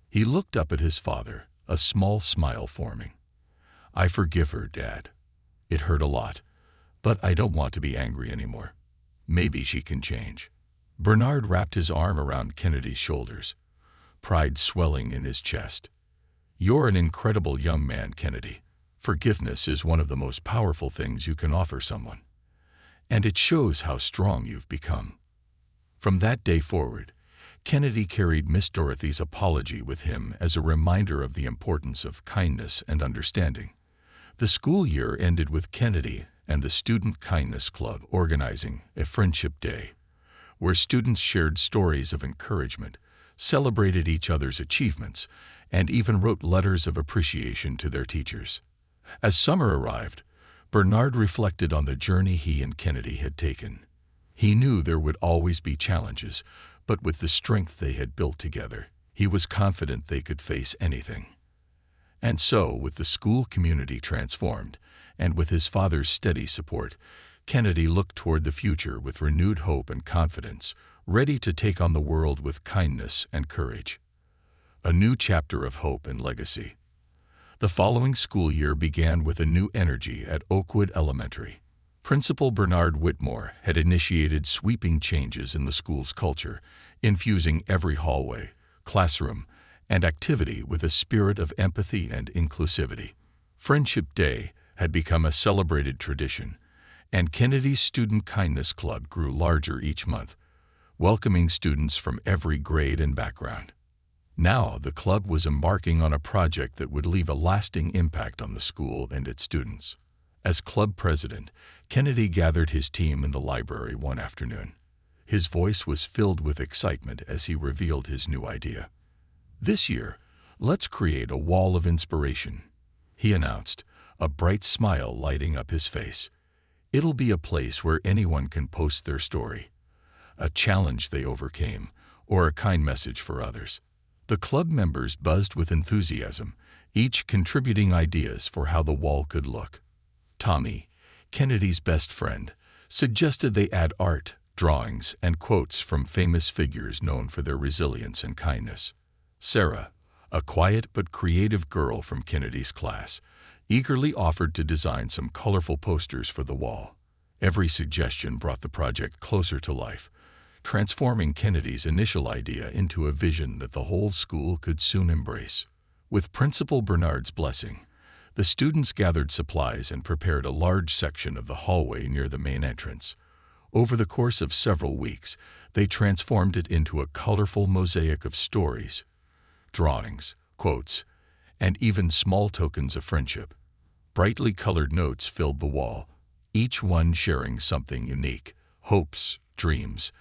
He looked up at his father, a small smile forming. "I forgive her, Dad. It hurt a lot, but I don't want to be angry anymore. Maybe she can change." Bernard wrapped his arm around Kennedy's shoulders, pride swelling in his chest. "You're an incredible young man, Kennedy. Forgiveness is one of the most powerful things you can offer someone. and it shows how strong you've become." From that day forward, Kennedy carried Miss Dorothy's apology with him as a reminder of the importance of kindness and understanding. The school year ended with Kennedy and the Student Kindness Club organizing a Friendship Day, where students shared stories of encouragement, celebrated each other's achievements, and even wrote letters of appreciation to their teachers. As summer arrived, Bernard reflected on the journey he and Kennedy had taken. He knew there would always be challenges, but with the strength they had built together, he was confident they could face anything. And so, with the school community transformed, and with his father's steady support, Kennedy looked toward the future with renewed hope and confidence, ready to take on the world with kindness and courage. A new chapter of hope and legacy. The following school year began with a new energy at Oakwood Elementary. Principal Bernard Whitmore had initiated sweeping changes in the school's culture, infusing every hallway, classroom, and activity with a spirit of empathy and inclusivity. Friendship Day had become a celebrated tradition, and Kennedy's Student Kindness Club grew larger each month, welcoming students from every grade and background. Now the club was embarking on a project that would leave a lasting impact on the school and its students. As club president, Kennedy gathered his team in the library one afternoon. His voice was filled with excitement as he revealed his new idea. "This year, let's create a wall of inspiration," he announced, a bright smile lighting up his face. "It'll be a place where anyone can post their story, a challenge they overcame, or a kind message for others." The club members buzzed with enthusiasm, each contributing ideas for how the wall could look. Tommy, Kennedy's best friend, suggested they add art, drawings, and quotes from famous figures known for their resilience and kindness. Sarah, a quiet but creative girl from Kennedy's class, eagerly offered to design some colorful posters for the wall. Every suggestion brought the project closer to life, transforming Kennedy's initial idea into a vision that the whole school could soon embrace. With Principal Bernard's blessing, the students gathered supplies and prepared a large section of the hallway near the main entrance. Over the course of several weeks, they transformed it into a colorful mosaic of stories, drawings, quotes, and even small tokens of friendship. Brightly colored notes filled the wall, each one sharing something unique: hopes, dreams,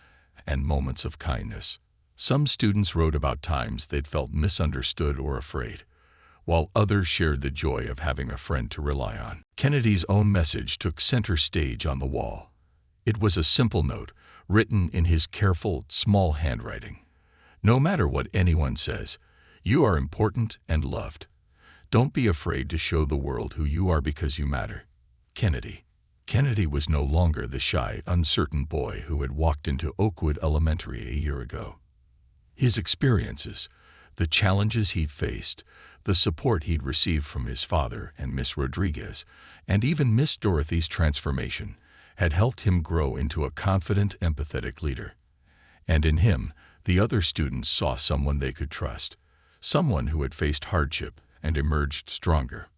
and moments of kindness. Some students wrote about times they'd felt misunderstood or afraid, while others shared the joy of having a friend to rely on. Kennedy's own message took center stage on the wall. It was a simple note, written in his careful, small handwriting. "No matter what anyone says, you are important and loved. Don't be afraid to show the world who you are because you matter. Kennedy." Kennedy was no longer the shy, uncertain boy who had walked into Oakwood Elementary a year ago. His experiences, the challenges he'd faced, the support he'd received from his father and Miss Rodriguez, and even Miss Dorothy's transformation, had helped him grow into a confident, empathetic leader. And in him, the other students saw someone they could trust, someone who had faced hardship and emerged stronger.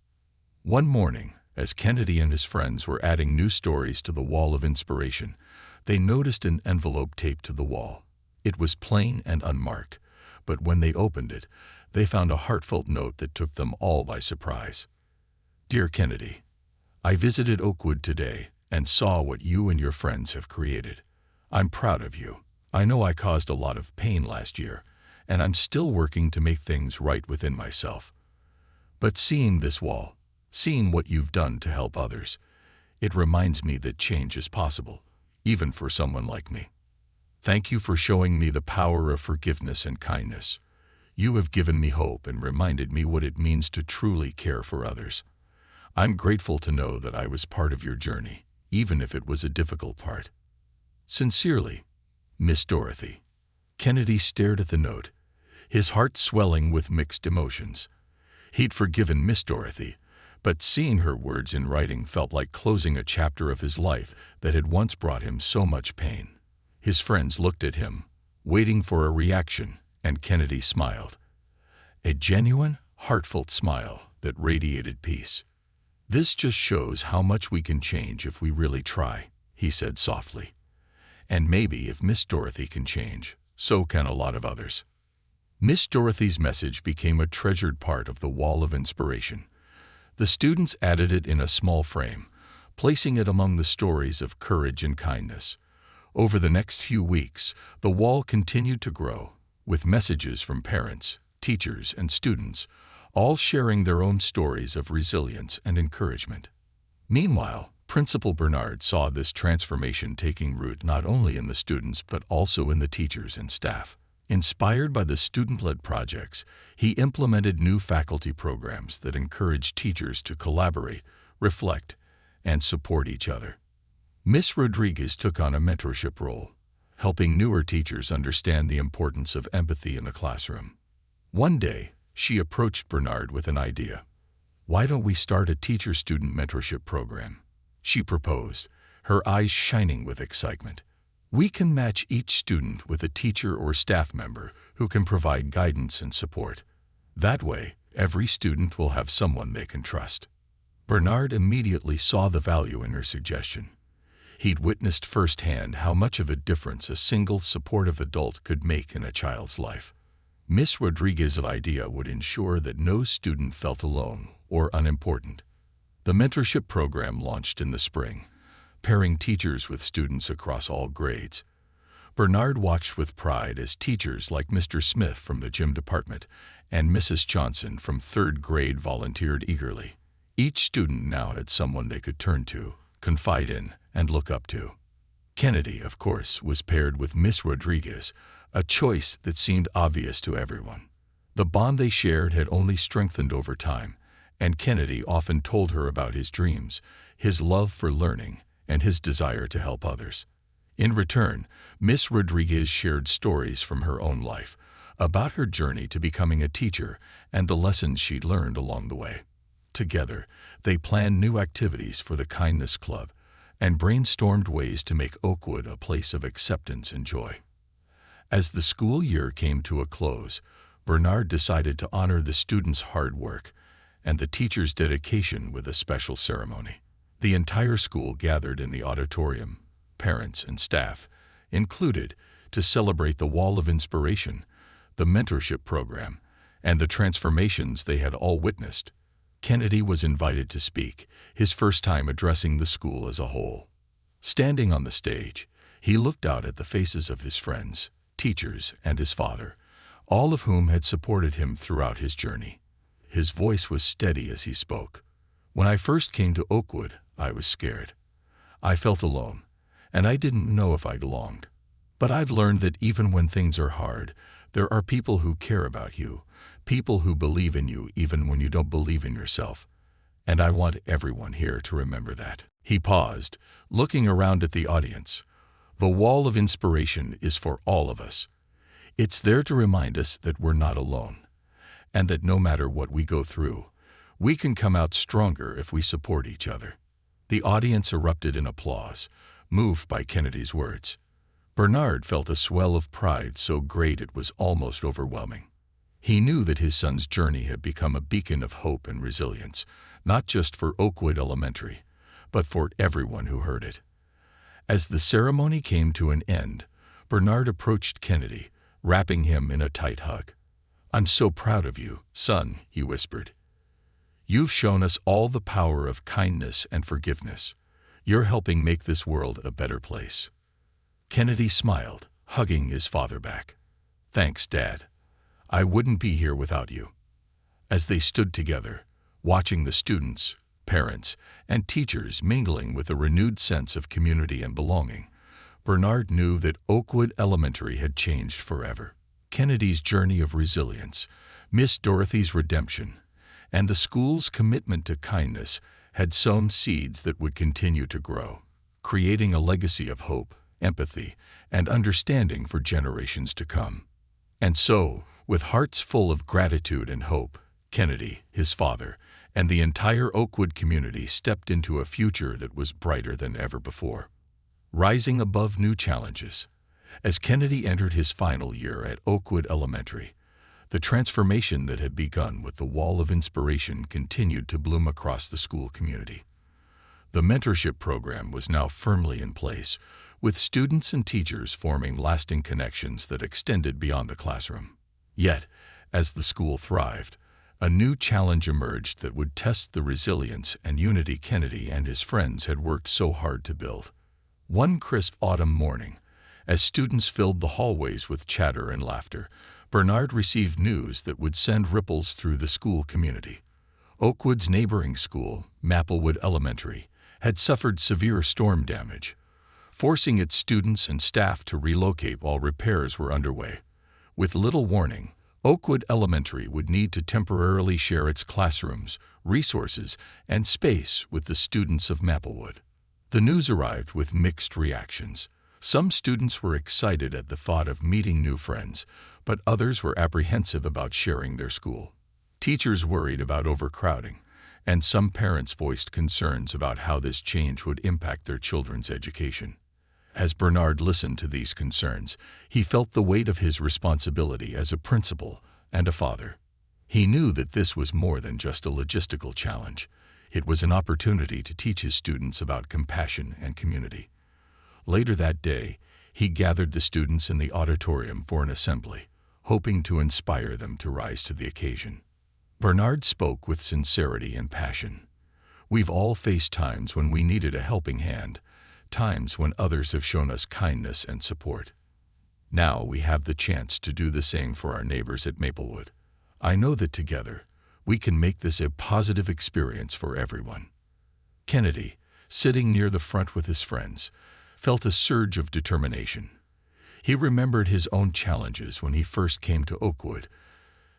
One morning, as Kennedy and his friends were adding new stories to the wall of inspiration, they noticed an envelope taped to the wall. It was plain and unmarked, but when they opened it, they found a heartfelt note that took them all by surprise. "Dear Kennedy, I visited Oakwood today and saw what you and your friends have created. I'm proud of you. I know I caused a lot of pain last year, and I'm still working to make things right within myself. But seeing this wall, seeing what you've done to help others, it reminds me that change is possible, even for someone like me. Thank you for showing me the power of forgiveness and kindness. You have given me hope and reminded me what it means to truly care for others. I'm grateful to know that I was part of your journey, even if it was a difficult part. Sincerely, Miss Dorothy." Kennedy stared at the note, his heart swelling with mixed emotions. He'd forgiven Miss Dorothy, but seeing her words in writing felt like closing a chapter of his life that had once brought him so much pain. His friends looked at him, waiting for a reaction, and Kennedy smiled. A genuine, heartfelt smile that radiated peace. "This just shows how much we can change if we really try," he said softly. "And maybe if Miss Dorothy can change, so can a lot of others." Miss Dorothy's message became a treasured part of the Wall of Inspiration. The students added it in a small frame, placing it among the stories of courage and kindness. Over the next few weeks, the wall continued to grow, with messages from parents, teachers, and students, all sharing their own stories of resilience and encouragement. Meanwhile, Principal Bernard saw this transformation taking root not only in the students but also in the teachers and staff. Inspired by the student-led projects, he implemented new faculty programs that encouraged teachers to collaborate, reflect, and support each other. Miss Rodriguez took on a mentorship role, helping newer teachers understand the importance of empathy in the classroom. One day, she approached Bernard with an idea. "Why don't we start a teacher-student mentorship program?" she proposed, her eyes shining with excitement. "We can match each student with a teacher or staff member who can provide guidance and support. That way, every student will have someone they can trust." Bernard immediately saw the value in her suggestion. He'd witnessed firsthand how much of a difference a single supportive adult could make in a child's life. Miss Rodriguez's idea would ensure that no student felt alone or unimportant. The mentorship program launched in the spring, pairing teachers with students across all grades. Bernard watched with pride as teachers like Mr. Smith from the gym department and Mrs. Johnson from 3rd grade volunteered eagerly. Each student now had someone they could turn to, confide in, and look up to. Kennedy, of course, was paired with Miss Rodriguez, a choice that seemed obvious to everyone. The bond they shared had only strengthened over time, and Kennedy often told her about his dreams, his love for learning, and his desire to help others. In return, Miss Rodriguez shared stories from her own life, about her journey to becoming a teacher and the lessons she'd learned along the way. Together, they planned new activities for the Kindness Club and brainstormed ways to make Oakwood a place of acceptance and joy. As the school year came to a close, Bernard decided to honor the students' hard work and the teachers' dedication with a special ceremony. The entire school gathered in the auditorium, parents and staff included, to celebrate the Wall of Inspiration, the mentorship program, and the transformations they had all witnessed. Kennedy was invited to speak, his first time addressing the school as a whole. Standing on the stage, he looked out at the faces of his friends, teachers, and his father, all of whom had supported him throughout his journey. His voice was steady as he spoke. "When I first came to Oakwood, I was scared. I felt alone, and I didn't know if I belonged. But I've learned that even when things are hard, there are people who care about you, people who believe in you even when you don't believe in yourself. And I want everyone here to remember that." He paused, looking around at the audience. The Wall of Inspiration is for all of us. It's there to remind us that we're not alone, and that no matter what we go through, we can come out stronger if we support each other. The audience erupted in applause, moved by Kennedy's words. Bernard felt a swell of pride so great it was almost overwhelming. He knew that his son's journey had become a beacon of hope and resilience, not just for Oakwood Elementary, but for everyone who heard it. As the ceremony came to an end, Bernard approached Kennedy, wrapping him in a tight hug. "I'm so proud of you, son," he whispered. "You've shown us all the power of kindness and forgiveness. You're helping make this world a better place." Kennedy smiled, hugging his father back. "Thanks, Dad. I wouldn't be here without you." As they stood together, watching the students, parents, and teachers mingling with a renewed sense of community and belonging, Bernard knew that Oakwood Elementary had changed forever. Kennedy's journey of resilience, Miss Dorothy's redemption, and the school's commitment to kindness had sown seeds that would continue to grow, creating a legacy of hope, empathy, and understanding for generations to come. And so, with hearts full of gratitude and hope, Kennedy, his father, and the entire Oakwood community stepped into a future that was brighter than ever before. Rising above new challenges. As Kennedy entered his final year at Oakwood Elementary, the transformation that had begun with the Wall of Inspiration continued to bloom across the school community. The mentorship program was now firmly in place, with students and teachers forming lasting connections that extended beyond the classroom. Yet, as the school thrived, a new challenge emerged that would test the resilience and unity Kennedy and his friends had worked so hard to build. One crisp autumn morning, as students filled the hallways with chatter and laughter, Bernard received news that would send ripples through the school community. Oakwood's neighboring school, Maplewood Elementary, had suffered severe storm damage, forcing its students and staff to relocate while repairs were underway. With little warning, Oakwood Elementary would need to temporarily share its classrooms, resources, and space with the students of Maplewood. The news arrived with mixed reactions. Some students were excited at the thought of meeting new friends, but others were apprehensive about sharing their school. Teachers worried about overcrowding, and some parents voiced concerns about how this change would impact their children's education. As Bernard listened to these concerns, he felt the weight of his responsibility as a principal and a father. He knew that this was more than just a logistical challenge. It was an opportunity to teach his students about compassion and community. Later that day, he gathered the students in the auditorium for an assembly, hoping to inspire them to rise to the occasion. Bernard spoke with sincerity and passion. We've all faced times when we needed a helping hand, times when others have shown us kindness and support. Now we have the chance to do the same for our neighbors at Maplewood. I know that together, we can make this a positive experience for everyone. Kennedy, sitting near the front with his friends, felt a surge of determination. He remembered his own challenges when he first came to Oakwood,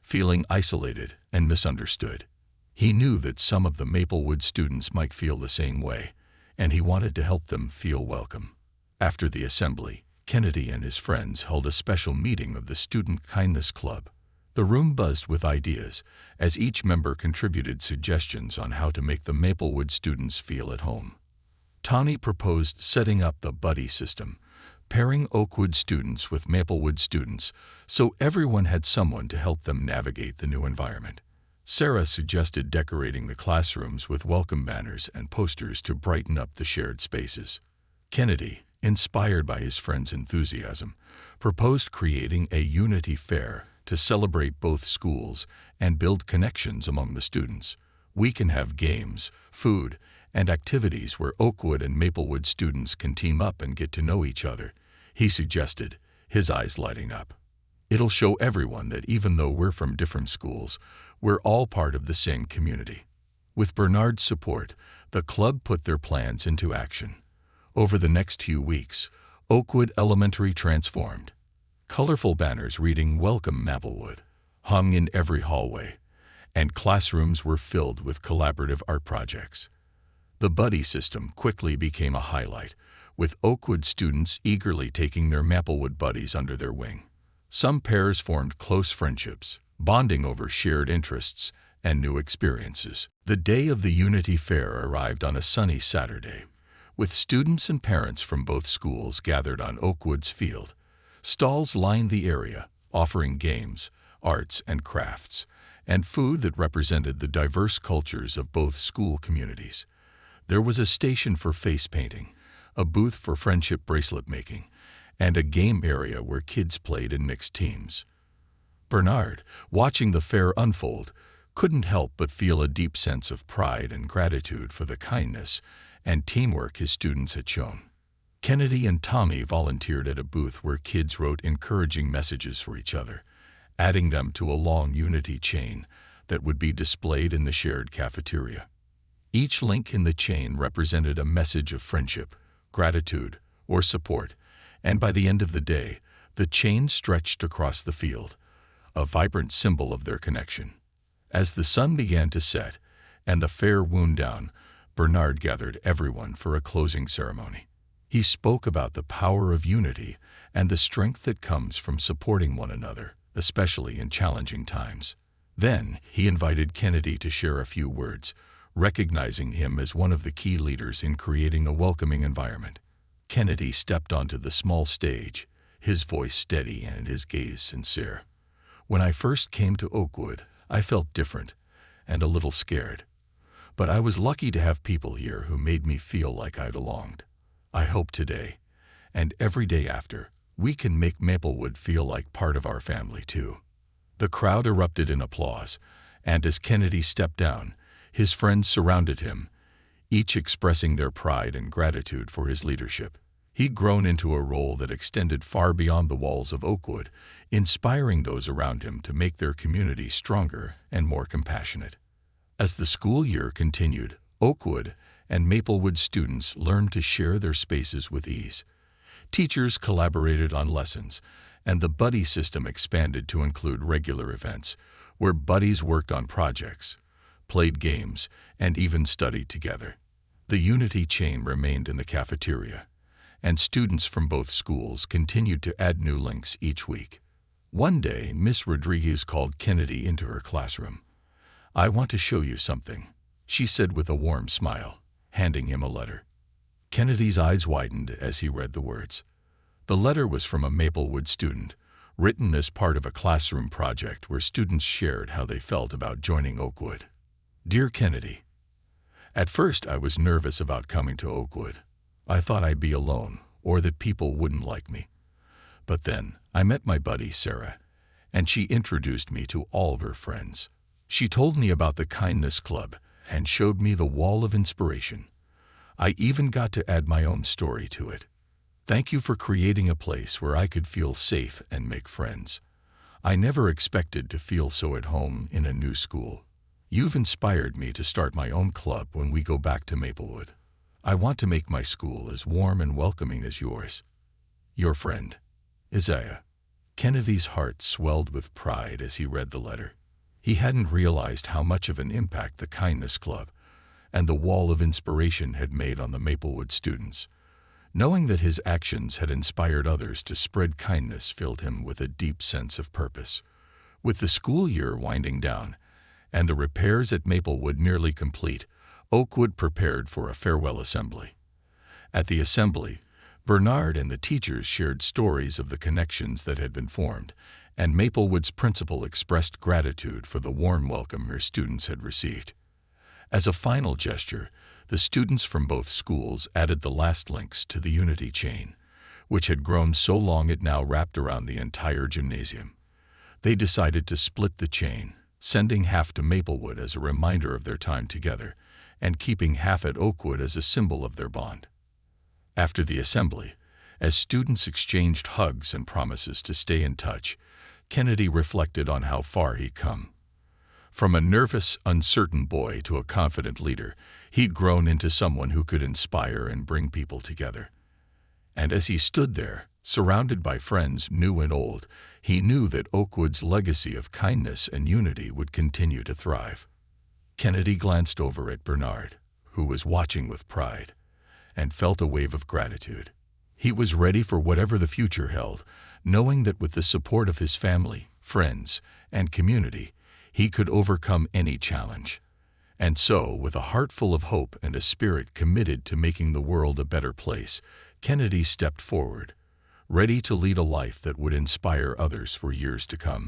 feeling isolated and misunderstood. He knew that some of the Maplewood students might feel the same way, and he wanted to help them feel welcome. After the assembly, Kennedy and his friends held a special meeting of the Student Kindness Club. The room buzzed with ideas, as each member contributed suggestions on how to make the Maplewood students feel at home. Tawny proposed setting up a buddy system, pairing Oakwood students with Maplewood students so everyone had someone to help them navigate the new environment. Sarah suggested decorating the classrooms with welcome banners and posters to brighten up the shared spaces. Kennedy, inspired by his friend's enthusiasm, proposed creating a unity fair to celebrate both schools and build connections among the students. We can have games, food, and activities where Oakwood and Maplewood students can team up and get to know each other, he suggested, his eyes lighting up. It'll show everyone that even though we're from different schools, we're all part of the same community. With Bernard's support, the club put their plans into action. Over the next few weeks, Oakwood Elementary transformed. Colorful banners reading "Welcome Maplewood" hung in every hallway, and classrooms were filled with collaborative art projects. The buddy system quickly became a highlight, with Oakwood students eagerly taking their Maplewood buddies under their wing. Some pairs formed close friendships, bonding over shared interests and new experiences. The day of the Unity Fair arrived on a sunny Saturday, with students and parents from both schools gathered on Oakwood's field. Stalls lined the area, offering games, arts and crafts, and food that represented the diverse cultures of both school communities. There was a station for face painting, a booth for friendship bracelet making, and a game area where kids played in mixed teams. Bernard, watching the fair unfold, couldn't help but feel a deep sense of pride and gratitude for the kindness and teamwork his students had shown. Kennedy and Tommy volunteered at a booth where kids wrote encouraging messages for each other, adding them to a long unity chain that would be displayed in the shared cafeteria. Each link in the chain represented a message of friendship, gratitude, or support, and by the end of the day, the chain stretched across the field, a vibrant symbol of their connection. As the sun began to set and the fair wound down, Bernard gathered everyone for a closing ceremony. He spoke about the power of unity and the strength that comes from supporting one another, especially in challenging times. Then, he invited Kennedy to share a few words, recognizing him as one of the key leaders in creating a welcoming environment. Kennedy stepped onto the small stage, his voice steady and his gaze sincere. "When I first came to Oakwood, I felt different and a little scared. but I was lucky to have people here who made me feel like I belonged. I hope today, and every day after, we can make Maplewood feel like part of our family too." The crowd erupted in applause, and as Kennedy stepped down, his friends surrounded him, each expressing their pride and gratitude for his leadership. He'd grown into a role that extended far beyond the walls of Oakwood, inspiring those around him to make their community stronger and more compassionate. As the school year continued, Oakwood and Maplewood students learned to share their spaces with ease. Teachers collaborated on lessons, and the buddy system expanded to include regular events, where buddies worked on projects, played games, and even studied together. The unity chain remained in the cafeteria, and students from both schools continued to add new links each week. One day, Miss Rodriguez called Kennedy into her classroom. "I want to show you something," she said with a warm smile, handing him a letter. Kennedy's eyes widened as he read the words. The letter was from a Maplewood student, written as part of a classroom project where students shared how they felt about joining Oakwood. "Dear Kennedy, at first I was nervous about coming to Oakwood. I thought I'd be alone, or that people wouldn't like me. But then I met my buddy Sarah, and she introduced me to all of her friends. She told me about the Kindness Club and showed me the wall of inspiration. I even got to add my own story to it. Thank you for creating a place where I could feel safe and make friends. I never expected to feel so at home in a new school. You've inspired me to start my own club when we go back to Maplewood. I want to make my school as warm and welcoming as yours. Your friend, Isaiah." Kennedy's heart swelled with pride as he read the letter. He hadn't realized how much of an impact the Kindness Club and the Wall of Inspiration had made on the Maplewood students. Knowing that his actions had inspired others to spread kindness filled him with a deep sense of purpose. With the school year winding down and the repairs at Maplewood nearly complete, Oakwood prepared for a farewell assembly. At the assembly, Bernard and the teachers shared stories of the connections that had been formed, and Maplewood's principal expressed gratitude for the warm welcome her students had received. As a final gesture, the students from both schools added the last links to the unity chain, which had grown so long it now wrapped around the entire gymnasium. They decided to split the chain, sending half to Maplewood as a reminder of their time together, and keeping half at Oakwood as a symbol of their bond. After the assembly, as students exchanged hugs and promises to stay in touch, Kennedy reflected on how far he'd come. From a nervous, uncertain boy to a confident leader, he'd grown into someone who could inspire and bring people together. And as he stood there, surrounded by friends new and old, he knew that Oakwood's legacy of kindness and unity would continue to thrive. Kennedy glanced over at Bernard, who was watching with pride, and felt a wave of gratitude. He was ready for whatever the future held, knowing that with the support of his family, friends, and community, he could overcome any challenge. And so, with a heart full of hope and a spirit committed to making the world a better place, Kennedy stepped forward, ready to lead a life that would inspire others for years to come.